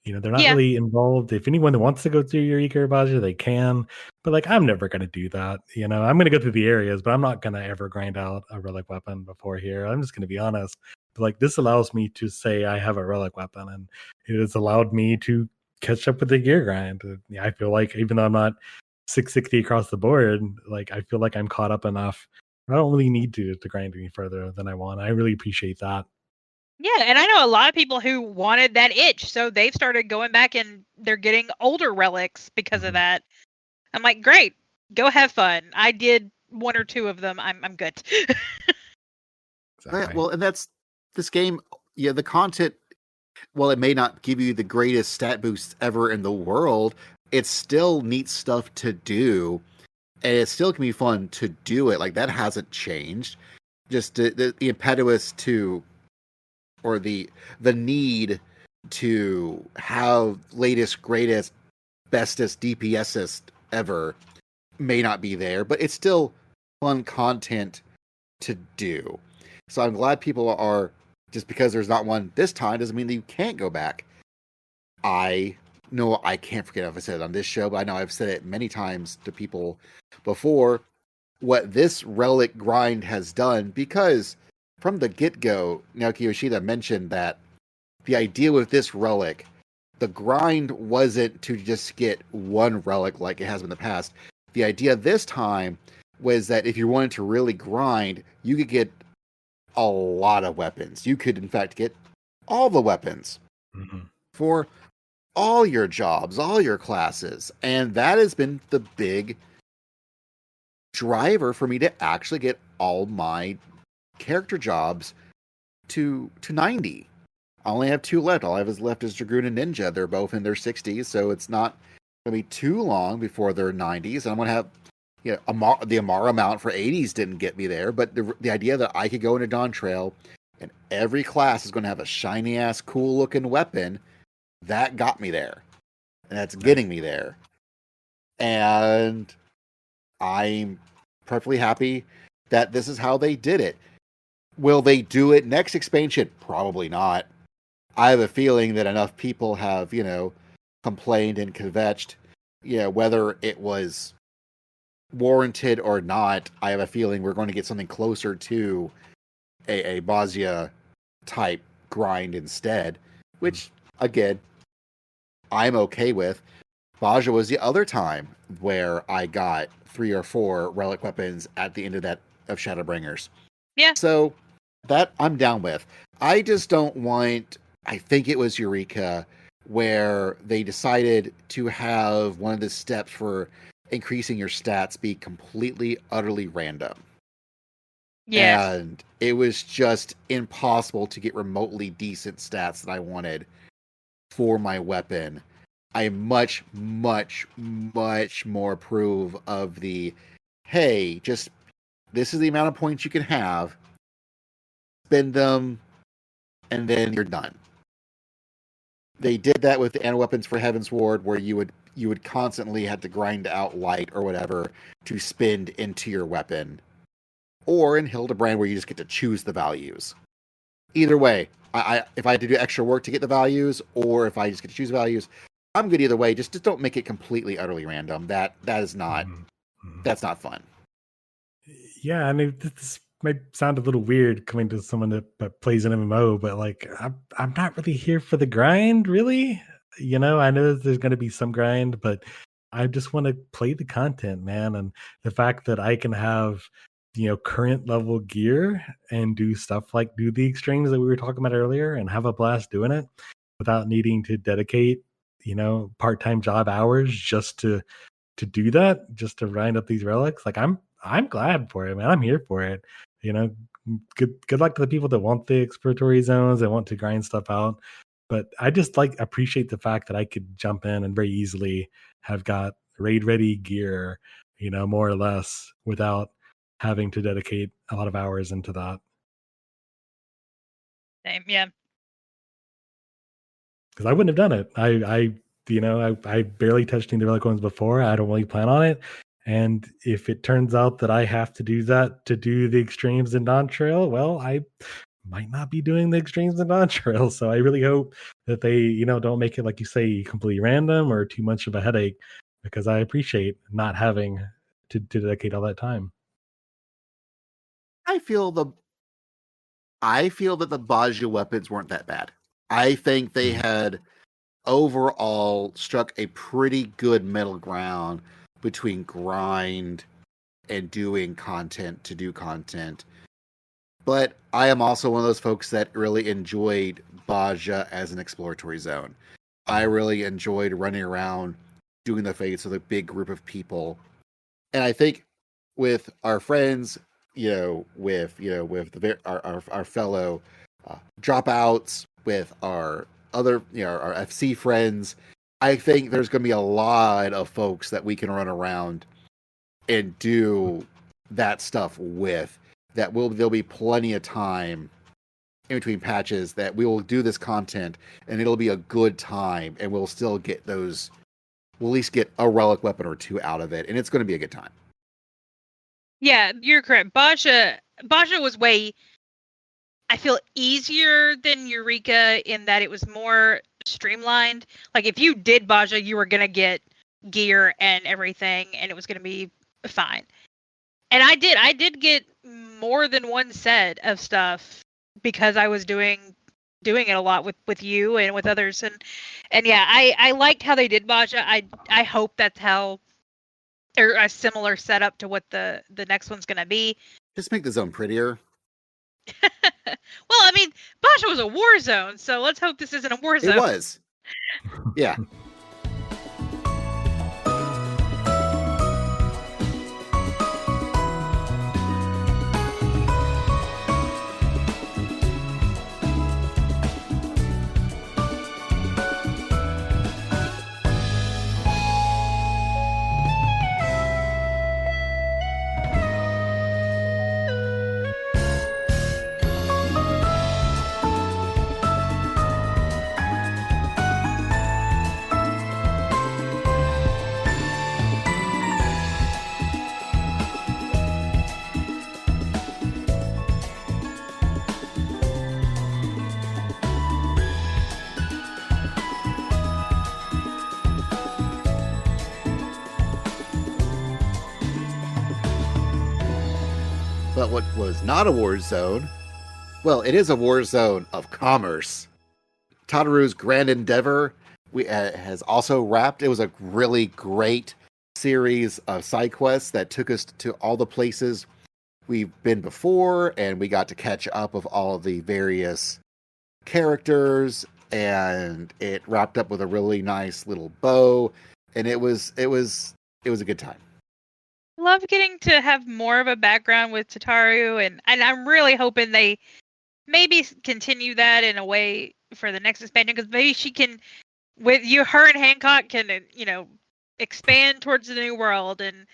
They're not really involved. If anyone wants to go through your Ikarabaja, they can. But like, I'm never going to do that. I'm going to go through the areas, but I'm not going to ever grind out a relic weapon before here. I'm just going to be honest. But like, this allows me to say I have a relic weapon, and it has allowed me to catch up with the gear grind. I feel like even though I'm not 660 across the board, like I feel like I'm caught up enough. I don't really need to grind any further than I want. I really appreciate that. Yeah, and I know a lot of people who wanted that itch, so they've started going back and they're getting older relics because of that. I'm like, great, go have fun. I did one or two of them. I'm good. Exactly. Well, and that's this game. Yeah, the content, while it may not give you the greatest stat boosts ever in the world, it's still neat stuff to do, and it still can be fun to do it. Like, that hasn't changed. Just the impetus to, or the need to have latest, greatest, bestest, DPSest ever may not be there, but it's still fun content to do. So I'm glad people are, just because there's not one this time doesn't mean that you can't go back. I know I can't forget if I said it on this show, but I know I've said it many times to people before, what this relic grind has done, because from the get-go, Naoki Yoshida mentioned that the idea with this relic, the grind wasn't to just get one relic like it has been in the past. The idea this time was that if you wanted to really grind, you could get a lot of weapons. You could, in fact, get all the weapons for all your jobs, all your classes. And that has been the big driver for me to actually get all my character jobs to 90. I only have 2 left. All I have is left is Dragoon and Ninja. They're both in their 60s, so it's not going to be too long before they're 90s. And I'm going to have, you know, the Amara mount for 80s didn't get me there, but the idea that I could go into Dawntrail and every class is going to have a shiny ass cool looking weapon, that got me there. And that's getting me there. And I'm perfectly happy that this is how they did it. Will they do it next expansion? Probably not. I have a feeling that enough people have, you know, complained and kvetched, you know, whether it was warranted or not. I have a feeling we're going to get something closer to a Bozia type grind instead, which, again, I'm okay with. Bozia was the other time where I got 3 or 4 relic weapons at the end of Shadowbringers. Yeah. So that I'm down with. I just don't want, I think it was Eureka, where they decided to have one of the steps for increasing your stats be completely, utterly random. Yeah. And it was just impossible to get remotely decent stats that I wanted for my weapon. I much, much, much more approve of the, hey, just, this is the amount of points you can have, spend them, and then you're done. They did that with the Ana weapons for Heaven's Ward, where you would constantly have to grind out light or whatever to spend into your weapon. Or in Hildebrand, where you just get to choose the values. Either way, if I had to do extra work to get the values, or if I just get to choose values, I'm good either way. Just don't make it completely, utterly random. That is not, that's not fun. Yeah, I mean, this might sound a little weird coming to someone that plays an MMO, but like, I'm not really here for the grind, really. You know, I know there's going to be some grind, but I just want to play the content, man. And the fact that I can have, you know, current level gear and do stuff like do the extremes that we were talking about earlier and have a blast doing it without needing to dedicate, you know, part-time job hours just to do that, just to grind up these relics. Like, I'm glad for it, man. I'm here for it. You know, good luck to the people that want the exploratory zones and want to grind stuff out. But I just appreciate the fact that I could jump in and very easily have got raid ready gear, you know, more or less, without having to dedicate a lot of hours into that. Same, yeah. Because I wouldn't have done it. I barely touched any of the relic ones before. I don't really plan on it. And if it turns out that I have to do that to do the extremes in Dawntrail, well, I might not be doing the extremes in Dawntrail. So I really hope that they, you know, don't make it, like you say, completely random or too much of a headache, because I appreciate not having to dedicate all that time. I feel that the Bozia weapons weren't that bad. I think they had overall struck a pretty good middle ground between grind and doing content to do content. But I am also one of those folks that really enjoyed Bozia as an exploratory zone. I really enjoyed running around doing the fates with a big group of people. And I think with our friends, with our fellow dropouts, with our other, our FC friends, I think there's going to be a lot of folks that we can run around and do that stuff with. There'll be plenty of time in between patches that we will do this content and it'll be a good time, and we'll still get those. We'll at least get a relic weapon or two out of it, and it's going to be a good time. Yeah, you're correct. Basha was way, I feel, easier than Eureka in that it was more streamlined. Like if you did Basha, you were gonna get gear and everything, and it was gonna be fine. And I did get more than one set of stuff because I was doing it a lot with you and with others, and yeah, I liked how they did Basha. I hope that's how, or a similar setup to what the next one's gonna be. Just make the zone prettier. Well, I mean, Basha was a war zone, so let's hope this isn't a war zone. It was. Yeah. But what was not a war zone, well, it is a war zone of commerce. Tataru's grand endeavor has also wrapped. It was a really great series of side quests that took us to all the places we've been before, and we got to catch up with all of the various characters, and it wrapped up with a really nice little bow, and it was a good time. Love getting to have more of a background with Tataru, and I'm really hoping they maybe continue that in a way for the next expansion, because maybe she can, with you, her and Hancock can, expand towards the new world, and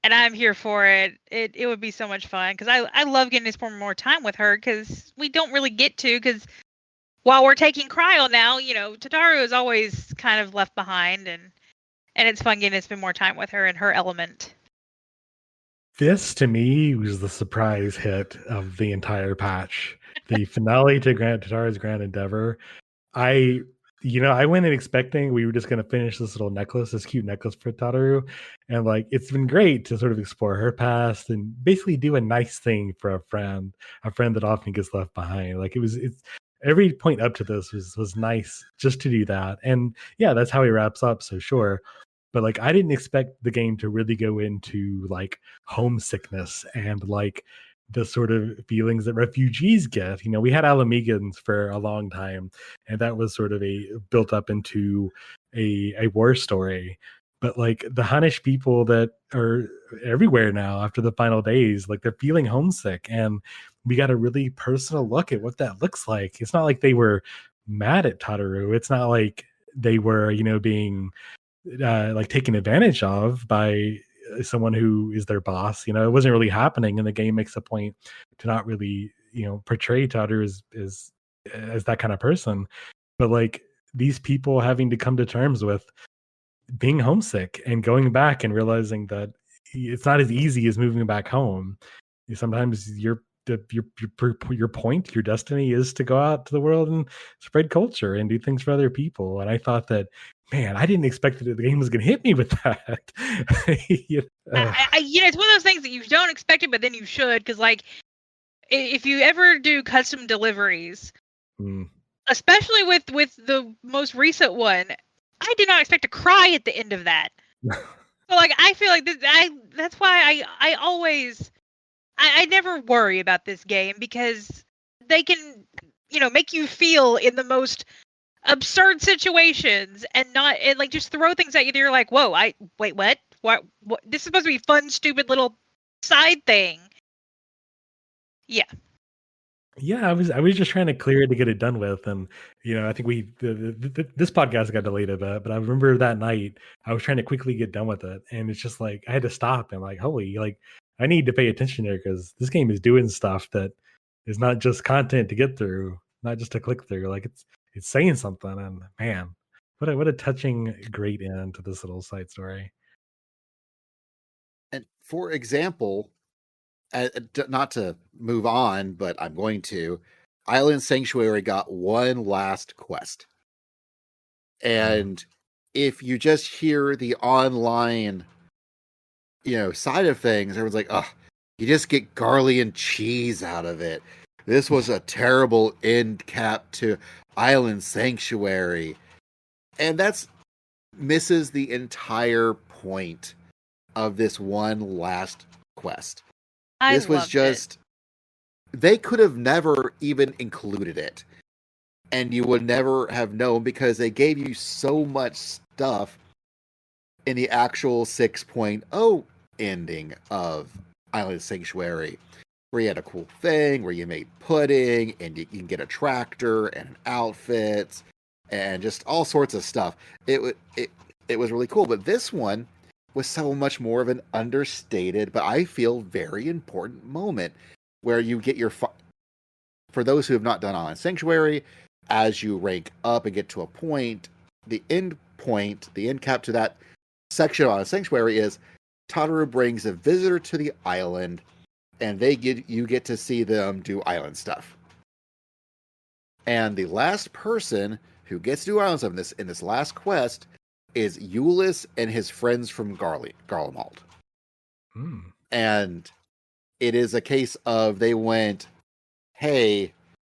I'm here for it. It would be so much fun, because I love getting to spend more time with her, because we don't really get to, because while we're taking Cryo now, Tataru is always kind of left behind, and it's fun getting to spend more time with her and her element. This, to me, was the surprise hit of the entire patch. The finale to Tataru's Grand Endeavor. I went in expecting we were just going to finish this little necklace, this cute necklace for Tataru. And it's been great to sort of explore her past and basically do a nice thing for a friend that often gets left behind. It's every point up to this was nice just to do that. And yeah, that's how he wraps up. So sure. But I didn't expect the game to really go into homesickness and the sort of feelings that refugees get. We had Alamegans for a long time, and that was sort of built up into a war story. But the Hunnish people that are everywhere now after the final days, they're feeling homesick, and we got a really personal look at what that looks like. It's not like they were mad at Tataru. It's not like they were, being taken advantage of by someone who is their boss. It wasn't really happening, and the game makes a point to not really portray Tataru as that kind of person. But these people having to come to terms with being homesick and going back and realizing that it's not as easy as moving back home. Sometimes your point, your destiny is to go out to the world and spread culture and do things for other people. And I thought that, man, I didn't expect that the game was going to hit me with that. It's one of those things that you don't expect it, but then you should, because if you ever do custom deliveries, especially with the most recent one, I did not expect to cry at the end of that. So I feel like that's why I always. I never worry about this game, because they can, make you feel in the most absurd situations and just throw things at you that you're like, whoa, wait, what? What? This is supposed to be fun, stupid little side thing. Yeah. Yeah, I was just trying to clear it to get it done with, and I think this podcast got delayed a bit, but I remember that night I was trying to quickly get done with it, and it's just I had to stop and holy, I need to pay attention here, because this game is doing stuff that is not just content to get through, not just to click through. Like it's saying something, and man, what a touching, great end to this little side story. And for example, not to move on, but I'm going to. Island Sanctuary got one last quest. And if you just hear the online, side of things, everyone's like, oh, you just get Garlean cheese out of it. This was a terrible end cap to Island Sanctuary. And that's misses the entire point of this one last quest. This was just, they could have never even included it. And you would never have known because they gave you so much stuff in the actual 6.0 ending of Island Sanctuary, where you had a cool thing, where you made pudding, and you can get a tractor and outfits, and just all sorts of stuff. It was really cool, but this one was so much more of an understated, but I feel very important moment where you get your... For those who have not done Island Sanctuary, as you rank up and get to a point, the end cap to that section of Island Sanctuary is Tataru brings a visitor to the island, and you get to see them do island stuff. And the last person who gets to do island stuff in this last quest is Euless and his friends from Garlemald. And it is a case of they went, hey,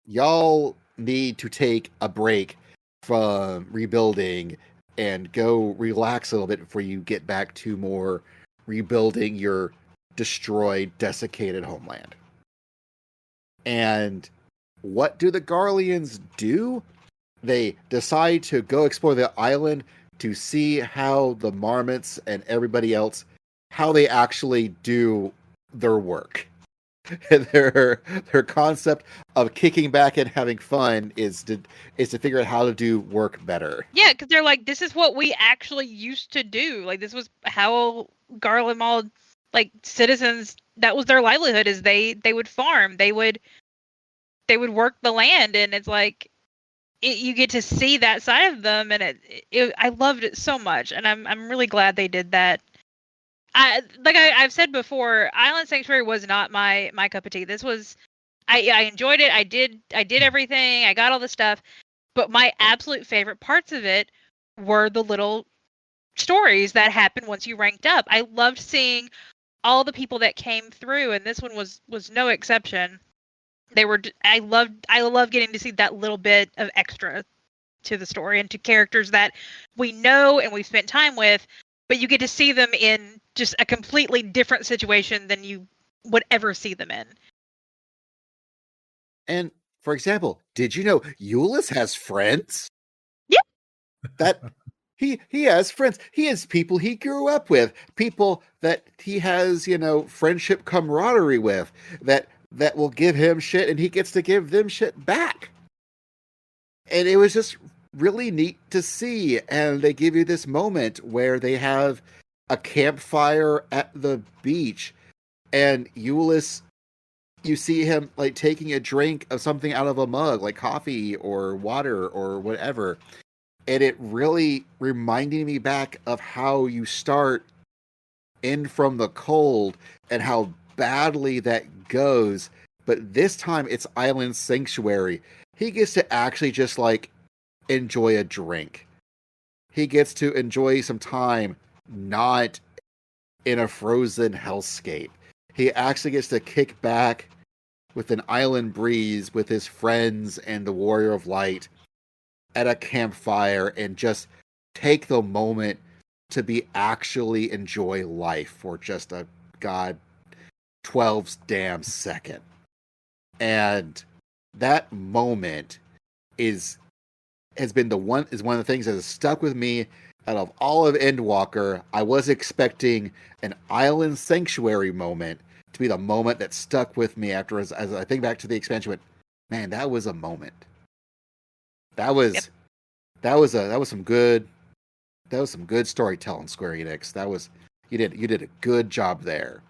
y'all need to take a break from rebuilding and go relax a little bit before you get back to more rebuilding your destroyed, desiccated homeland. And what do the Garleans do? They decide to go explore the island to see how the marmots and everybody else, how they actually do their work. their concept of kicking back and having fun is to figure out how to do work better. Yeah, because they're like, this is what we actually used to do. Like, this was how Garlemald, like, citizens, that was their livelihood, is they would farm, they would work the land, and it's like you get to see that side of them, and I loved it so much, and I'm really glad they did that. I've said before, Island Sanctuary was not my cup of tea. This was, I enjoyed it. I did everything. I got all the stuff, but my absolute favorite parts of it were the little stories that happened once you ranked up. I loved seeing all the people that came through, and this one was no exception. I love getting to see that little bit of extra to the story and to characters that we know and we've spent time with, but you get to see them in just a completely different situation than you would ever see them in. And for example, did you know Euless has friends? Yeah. That he has friends. He has people he grew up with, people that he has, friendship camaraderie with, that will give him shit and he gets to give them shit back. And it was just really neat to see. And they give you this moment where they have a campfire at the beach, and Euless, you see him like taking a drink of something out of a mug, like coffee or water or whatever. And it really reminded me back of how you start in from the cold and how badly that goes. But this time it's Island Sanctuary. He gets to actually just like enjoy a drink. He gets to enjoy some time not in a frozen hellscape. He actually gets to kick back with an island breeze with his friends and the Warrior of Light at a campfire and just take the moment to be actually enjoy life for just a 12 damn second. And that moment is one of the things that has stuck with me. Out of all of Endwalker, I was expecting an Island Sanctuary moment to be the moment that stuck with me after, as I think back to the expansion. Went, man, that was a moment. That was some good storytelling, Square Enix. You did a good job there.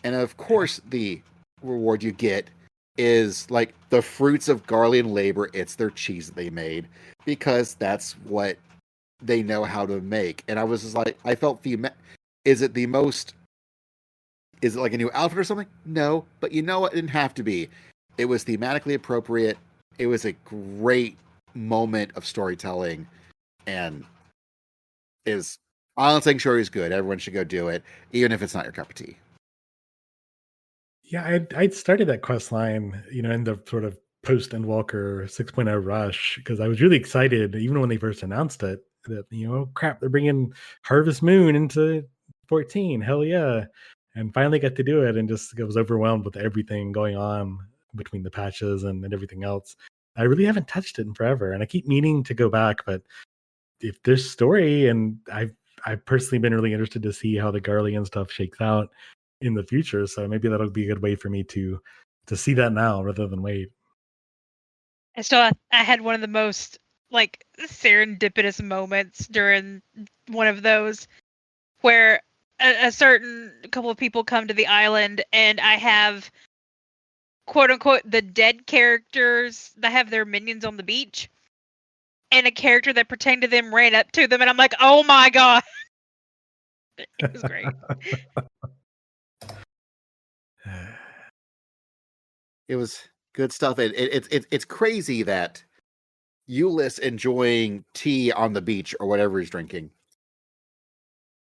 And of course, the reward you get is like the fruits of Garlean labor. It's their cheese that they made because that's what they know how to make. And I was just like, I felt is it like a new outfit or something? No, but you know what? It didn't have to be. It was thematically appropriate. It was a great moment of storytelling, and is Island Sanctuary is good. Everyone should go do it, even if it's not your cup of tea. Yeah, I'd started that quest line, in the sort of post Endwalker 6.0 rush, because I was really excited, even when they first announced it, that, crap, they're bringing Harvest Moon into 14. Hell yeah. And finally got to do it, and just was overwhelmed with everything going on between the patches and everything else. I really haven't touched it in forever, and I keep meaning to go back, but if there's story, and I've personally been really interested to see how the Garlean stuff shakes out in the future, so maybe that'll be a good way for me to see that now rather than wait. I had one of the most like serendipitous moments during one of those where a certain couple of people come to the island, and I have quote unquote the dead characters that have their minions on the beach, and a character that pertained to them ran up to them, and I'm like, oh my god. It was great. It was good stuff. It's crazy that Ulyss enjoying tea on the beach or whatever he's drinking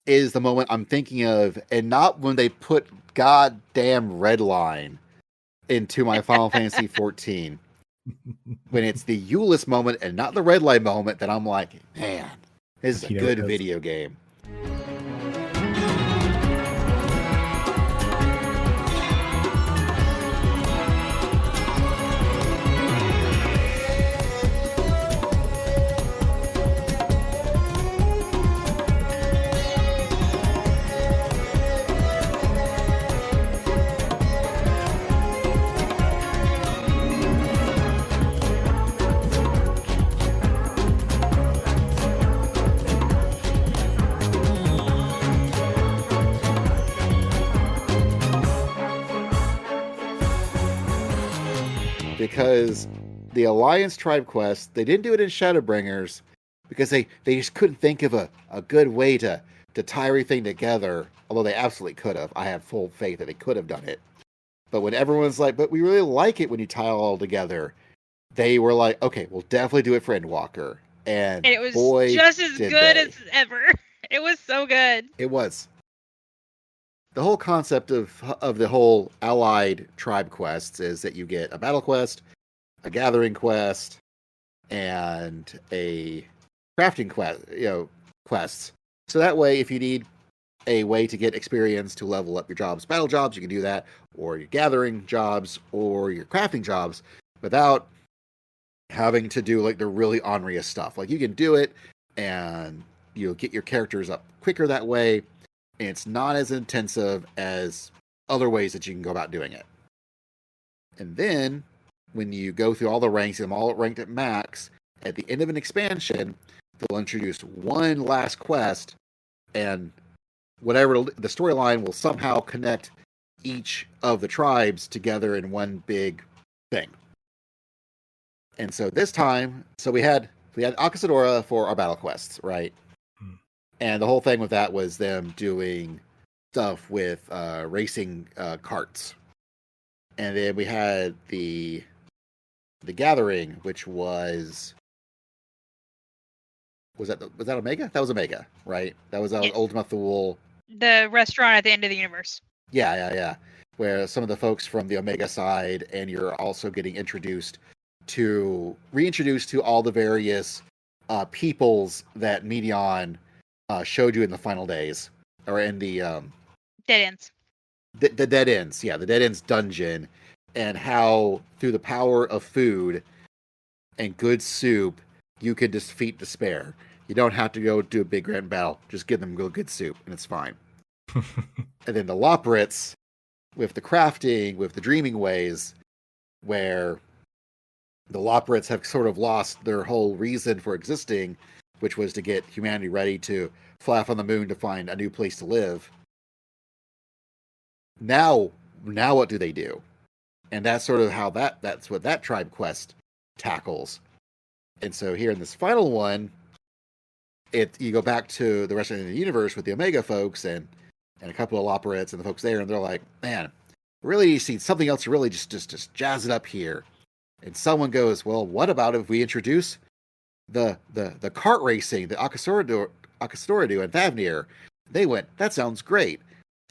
is the moment I'm thinking of, and not when they put goddamn Redline into my Final Fantasy XIV. When it's the Ulyss moment and not the Redline moment, that I'm like, man, this is a good video game. Because the Alliance Tribe quest, they didn't do it in Shadowbringers because they just couldn't think of a good way to tie everything together, although they absolutely could have. I have full faith that they could have done it. But when everyone's like, but we really like it when you tie it all together, they were like, okay, we'll definitely do it for Endwalker. And it was boy, just as good as ever. It was so good. It was. The whole concept of the whole allied tribe quests is that you get a battle quest, a gathering quest, and a crafting quest, quests. So that way, if you need a way to get experience to level up your jobs, battle jobs, you can do that, or your gathering jobs, or your crafting jobs, without having to do like the really onerous stuff. Like you can do it, and you'll get your characters up quicker that way. And it's not as intensive as other ways that you can go about doing it. And then, when you go through all the ranks, and them all ranked at max, at the end of an expansion, they'll introduce one last quest, and whatever the storyline will somehow connect each of the tribes together in one big thing. And so this time, we had Akasadora for our battle quests, right? And the whole thing with that was them doing stuff with racing carts. And then we had the gathering, which was that Omega? That was Omega, right? That was Ultima Thule. The restaurant at the end of the universe. Yeah. Where some of the folks from the Omega side, and you're also getting reintroduced to all the various peoples that Medion showed you in the final days, or in the Dead Ends. The Dead Ends, yeah, the Dead Ends dungeon, and how through the power of food and good soup, you can defeat despair. You don't have to go do a big grand battle. Just give them good soup, and it's fine. And then the Loporrits, with the crafting, with the dreaming ways, where the Loporrits have sort of lost their whole reason for existing, which was to get humanity ready to fly off on the moon to find a new place to live. Now what do? And that's sort of how that's what that tribe quest tackles. And so here in this final one, you go back to the rest of the universe with the Omega folks and a couple of Loporrits and the folks there, and they're like, man, really see something else to really just jazz it up here. And someone goes, well, what about if we introduce the kart racing, the Akastoridu and Thavnir? They went, that sounds great.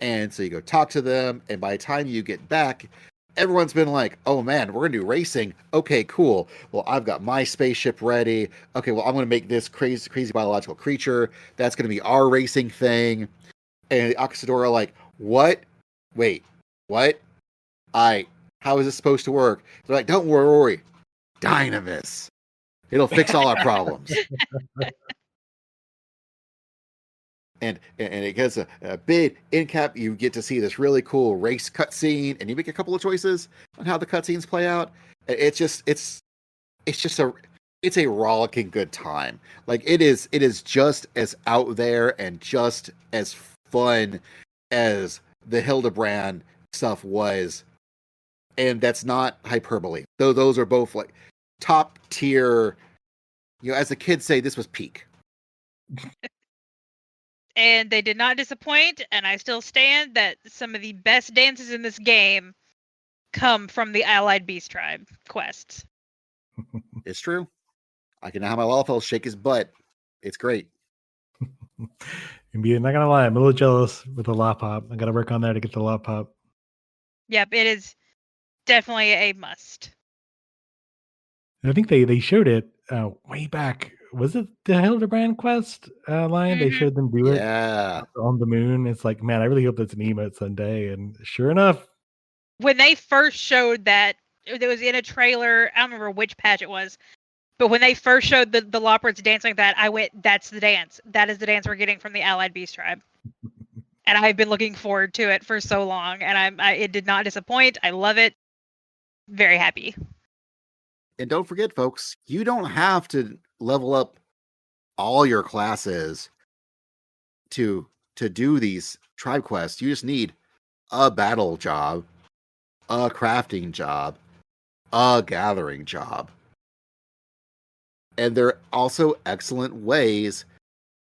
And so you go talk to them, and by the time you get back, everyone's been like, oh man, we're going to do racing. Okay, cool. Well, I've got my spaceship ready. Okay, well, I'm going to make this crazy biological creature. That's going to be our racing thing. And the Akastori are like, what? Wait, what? How is this supposed to work? They're like, don't worry. Dynamis. It'll fix all our problems. And it gets a big end cap. You get to see this really cool race cutscene, and you make a couple of choices on how the cutscenes play out. It's a rollicking good time. Like it is just as out there and just as fun as the Hildebrand stuff was, and that's not hyperbole. Though those are both like top tier. You know, as the kids say, this was peak. And they did not disappoint, and I still stand that some of the best dances in this game come from the Allied Beast Tribe quests. It's true. I can now have my Wildfell shake his butt. It's great. I'm not gonna lie, I'm a little jealous with the lop pop. I gotta work on that to get the lop pop. Yep, it is definitely a must. I think they showed it way back. Was it the Hildebrand quest line? They showed them do it on the moon. It's like, man, I really hope that's an emote someday. And sure enough, when they first showed that, it was in a trailer. I don't remember which patch it was, but when they first showed the Loporrits dancing like that, I went, "That's the dance. That is the dance we're getting from the Allied Beast Tribe." And I've been looking forward to it for so long, and it did not disappoint. I love it. Very happy. And don't forget, folks, you don't have to level up all your classes to do these tribe quests. You just need a battle job, a crafting job, a gathering job. And they're also excellent ways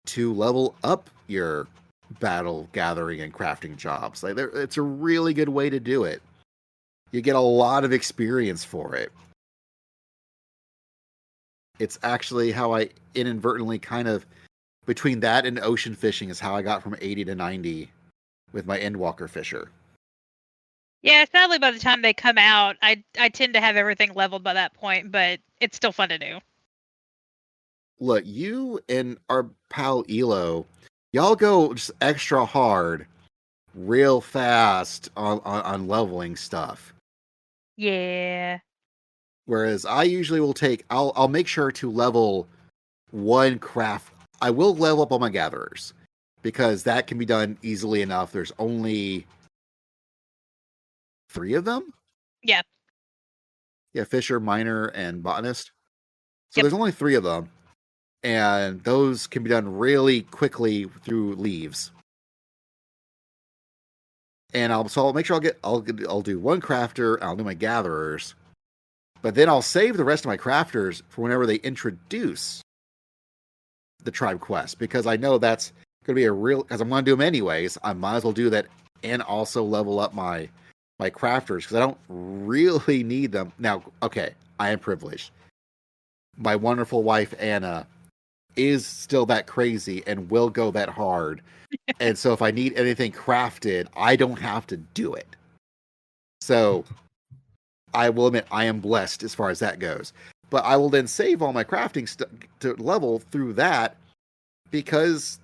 to level up your battle, gathering, and crafting jobs. Like it's a really good way to do it. You get a lot of experience for it. It's actually how I inadvertently kind of, between that and ocean fishing, is how I got from 80 to 90 with my Endwalker Fisher. Yeah, sadly, by the time they come out, I tend to have everything leveled by that point, but it's still fun to do. Look, you and our pal Elo, y'all go just extra hard, real fast on leveling stuff. Yeah. Whereas I usually will I'll make sure to level one craft. I will level up all my gatherers because that can be done easily enough. There's only 3 of them. Yeah. Yeah, Fisher, Miner, and Botanist. So there's only 3 of them. And those can be done really quickly through leaves. And I'll make sure I'll do one crafter, I'll do my gatherers. But then I'll save the rest of my crafters for whenever they introduce the tribe quest, because I know that's going to be because I'm going to do them anyways. I might as well do that and also level up my crafters, because I don't really need them. Now, okay, I am privileged. My wonderful wife, Anna, is still that crazy and will go that hard. And so if I need anything crafted, I don't have to do it. So I will admit I am blessed as far as that goes. But I will then save all my crafting stuff to level through that, because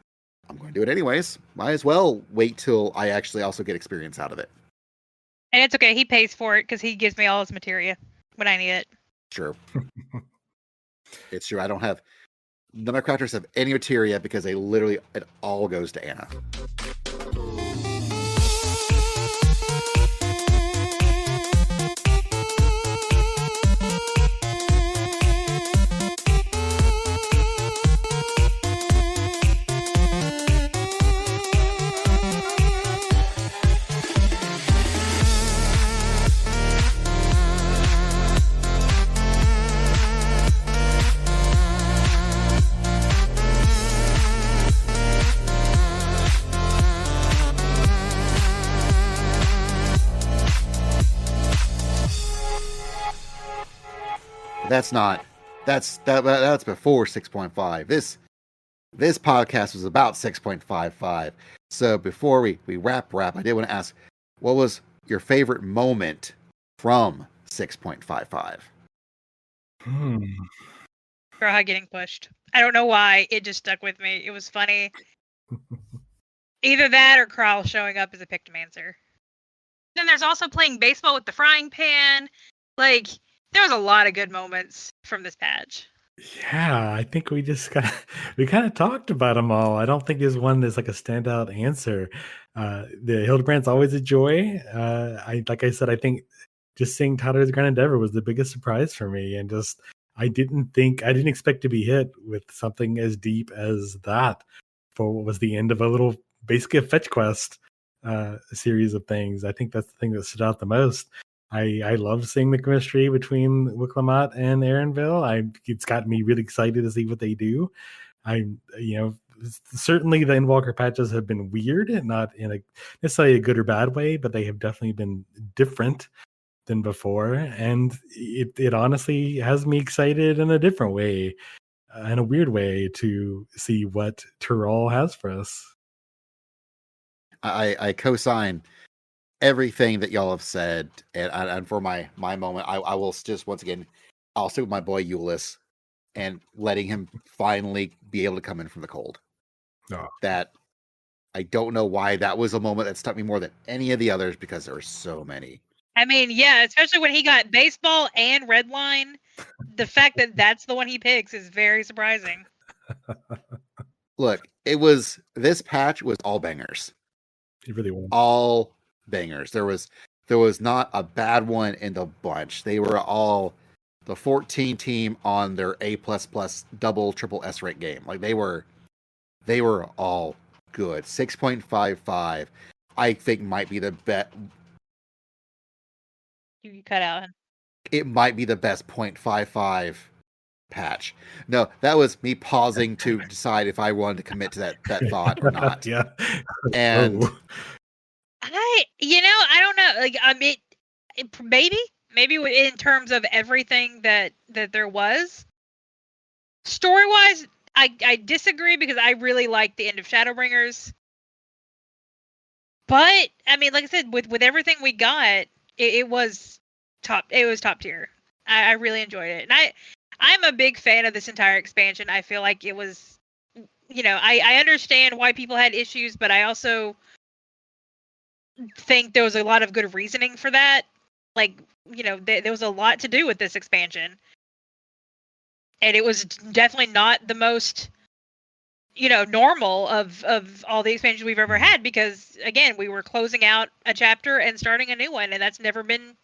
I'm going to do it anyways. Might as well wait till I actually also get experience out of it. And it's okay. He pays for it because he gives me all his materia when I need it. Sure. It's true. I don't have... None of my crafters have any materia because it all goes to Anna. That's not. That's before 6.5. This podcast was about 6.55. So before we wrap, I did want to ask, what was your favorite moment from 6.55? Grawha getting pushed. I don't know why. It just stuck with me. It was funny. Either that or Kral showing up as a Pictomancer. Then there's also playing baseball with the frying pan. Like, there was a lot of good moments from this patch. Yeah, I think we kind of talked about them all. I don't think there's one that's like a standout answer. The Hildebrand's always a joy. Like I said, I think just seeing Tataru's Grand Endeavor was the biggest surprise for me, and just I didn't expect to be hit with something as deep as that for what was the end of a little basically a fetch quest series of things. I think that's the thing that stood out the most. I love seeing the chemistry between Wicklamat and Aaronville. It's got me really excited to see what they do. Certainly the Endwalker patches have been weird, not in a necessarily a good or bad way, but they have definitely been different than before. And it honestly has me excited in a different way, in a weird way, to see what Tyrol has for us. I co-sign everything that y'all have said, and for my moment, I will just once again, I'll stick with my boy Euless and letting him finally be able to come in from the cold. Oh. That I don't know why that was a moment that stuck me more than any of the others, because there are so many. I mean, yeah, especially when he got baseball and redline. The fact that that's the one he picks is very surprising. Look, this patch was all bangers. It really was. All bangers. There was not a bad one in the bunch. They were all the 14 team on their A++ double triple S rank game. Like they were all good. 6.55 I think might be the best. You cut out. It might be the best 0.55 patch. No, that was me pausing to decide if I wanted to commit to that thought or not. Yeah. And I don't know. Like, I mean, maybe in terms of everything that there was. Story-wise, I disagree, because I really like the end of Shadowbringers. But I mean, like I said, with everything we got, it was top. It was top tier. I really enjoyed it, and I'm a big fan of this entire expansion. I feel like it was, I understand why people had issues, but I also think there was a lot of good reasoning for that. Like, there was a lot to do with this expansion, and it was definitely not the most, normal of all the expansions we've ever had, because again, we were closing out a chapter and starting a new one, and that's never been,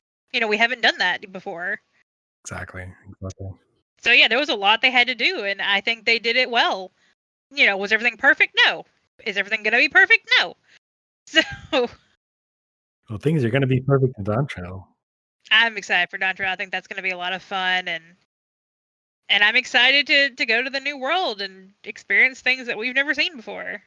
we haven't done that before. Exactly. So yeah, there was a lot they had to do, and I think they did it well. Was everything perfect? No. Is everything going to be perfect? No. So well, things are going to be perfect in Dawntrail. I'm excited for Dawntrail. I think that's going to be a lot of fun, and I'm excited to go to the new world and experience things that we've never seen before.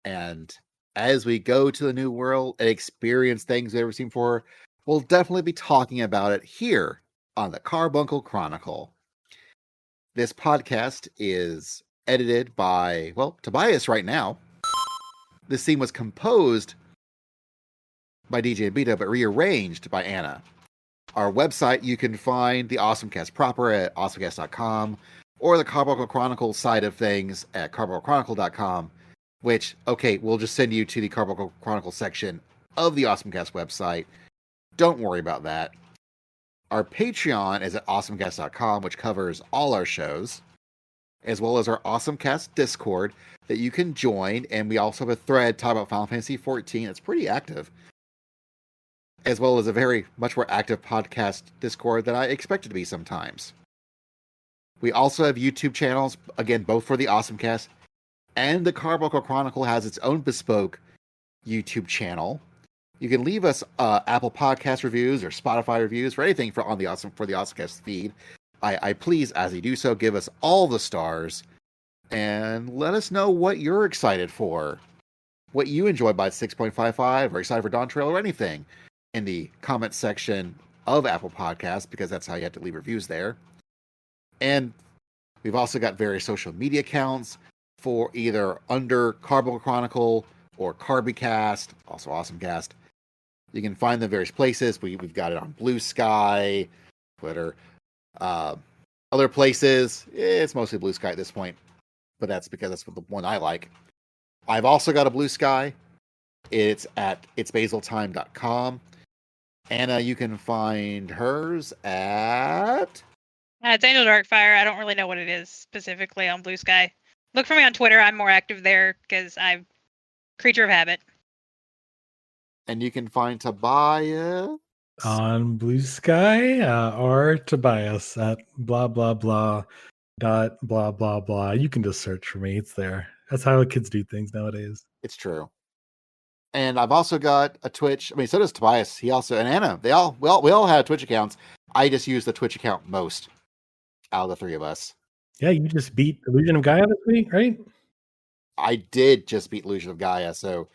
And as we go to the new world and experience things we've never seen before, we'll definitely be talking about it here on the Carbuncle Chronicle. This podcast is edited by, Tobias right now. This theme was composed by DJ and Beta, but rearranged by Anna. Our website, you can find the Awesomecast proper at awesomecast.com, or the Carbuncle Chronicle side of things at carbunclechronicle.com, which, we'll just send you to the Carbuncle Chronicle section of the Awesomecast website. Don't worry about that. Our Patreon is at awesomecast.com, which covers all our shows, as well as our Awesomecast Discord that you can join, and we also have a thread talking about Final Fantasy XIV. It's pretty active, as well as a very much more active podcast Discord than I expected to be sometimes. We also have YouTube channels, again, both for the Awesomecast, and the Carbuncle Chronicle has its own bespoke YouTube channel. You can leave us Apple Podcast reviews or Spotify reviews for anything for the Awesomecast feed. I please, as you do so, give us all the stars and let us know what you're excited for, what you enjoyed by 6.55, or excited for Dawntrail, or anything in the comment section of Apple Podcasts, because that's how you have to leave reviews there. And we've also got various social media accounts for either under Carbuncle Chronicle or Carbicast, also AwesomeCast. You can find them various places. We've got it on Blue Sky, Twitter, other places. It's mostly Blue Sky at this point, but that's because that's the one I like. I've also got a Blue Sky. It's at itsbasiltime.com. Anna, you can find hers at... It's Angel Darkfire. I don't really know what it is specifically on Blue Sky. Look for me on Twitter. I'm more active there because I'm creature of habit. And you can find Tobias on Blue Sky or Tobias at blah blah blah dot blah blah blah. You can just search for me. It's there. That's how kids do things nowadays. It's true. And I've also got a Twitch. I mean, so does Tobias. He also, and Anna. We all have Twitch accounts. I just use the Twitch account most out of the three of us. Yeah, you just beat Illusion of Gaia this week, right? I did just beat Illusion of Gaia. So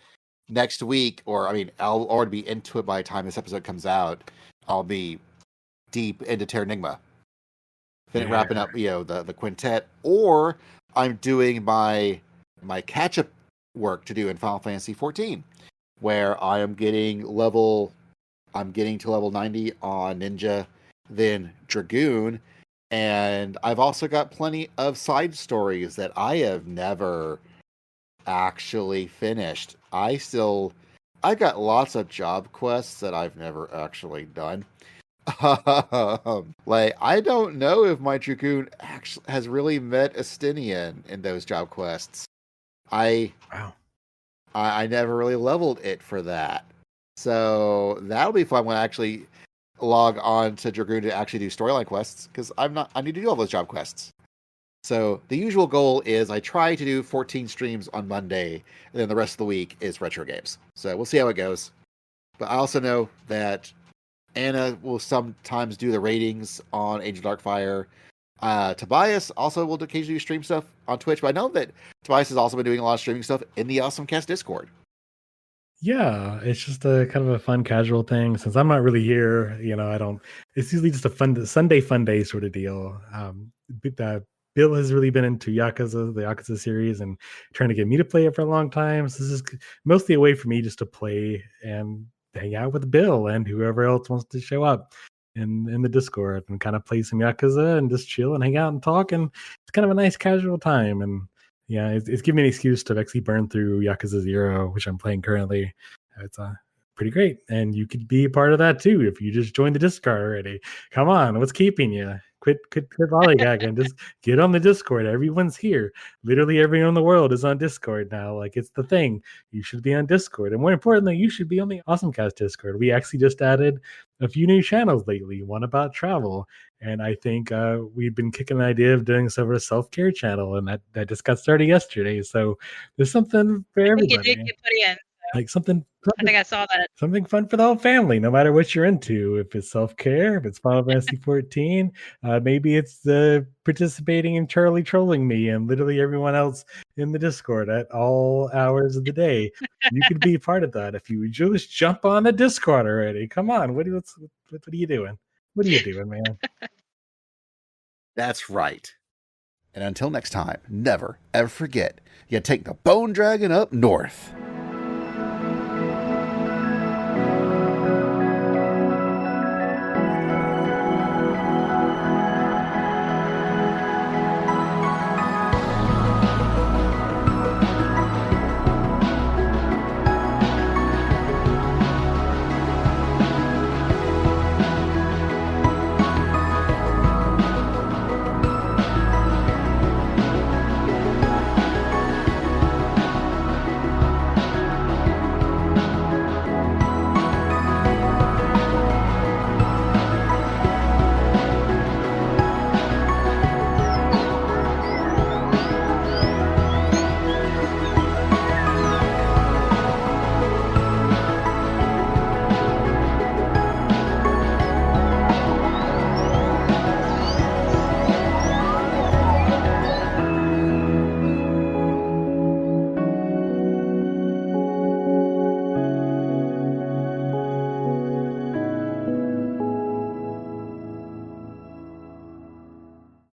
next week, I'll already be into it by the time this episode comes out. I'll be deep into Terranigma. Then wrapping up, the quintet, or I'm doing my catch-up work to do in Final Fantasy XIV, where I am getting to level 90 on Ninja, then Dragoon, and I've also got plenty of side stories that I have never actually finished. I've got lots of job quests that I've never actually done. I don't know if my Dragoon actually has really met Estinian in those job quests. I never really leveled it for that. So that'll be fun when I actually log on to Dragoon to actually do storyline quests, because I need to do all those job quests. So the usual goal is I try to do 14 streams on Monday, and then the rest of the week is retro games. So we'll see how it goes. But I also know that Anna will sometimes do the ratings on Angel Darkfire. Tobias also will occasionally stream stuff on Twitch, but I know that Tobias has also been doing a lot of streaming stuff in the AwesomeCast Discord. Yeah, it's just a kind of a fun casual thing. Since I'm not really here, it's usually just a fun Sunday fun day sort of deal. Bill has really been into the Yakuza series, and trying to get me to play it for a long time. So this is mostly a way for me just to play and hang out with Bill and whoever else wants to show up in the Discord and kind of play some Yakuza and just chill and hang out and talk. And it's kind of a nice casual time. And yeah, it's giving me an excuse to actually burn through Yakuza 0, which I'm playing currently. It's pretty great. And you could be a part of that too if you just joined the Discord already. Come on, what's keeping you? Quit lollygagging. Just get on the Discord. Everyone's here. Literally everyone in the world is on Discord now. Like, it's the thing. You should be on Discord. And more importantly, you should be on the AwesomeCast Discord. We actually just added a few new channels lately, one about travel. And I think we've been kicking the idea of doing some of a self-care channel, and that just got started yesterday. So there's something for everybody. You did get put in. Like something. I think I saw that. Something fun for the whole family, no matter what you're into. If it's self-care, if it's Final Fantasy XIV, maybe it's participating in Charlie trolling me and literally everyone else in the Discord at all hours of the day. You could be part of that if you just jump on the Discord already. Come on, what are you doing? What are you doing, man? That's right. And until next time, never ever forget, you take the Bone Dragon up north.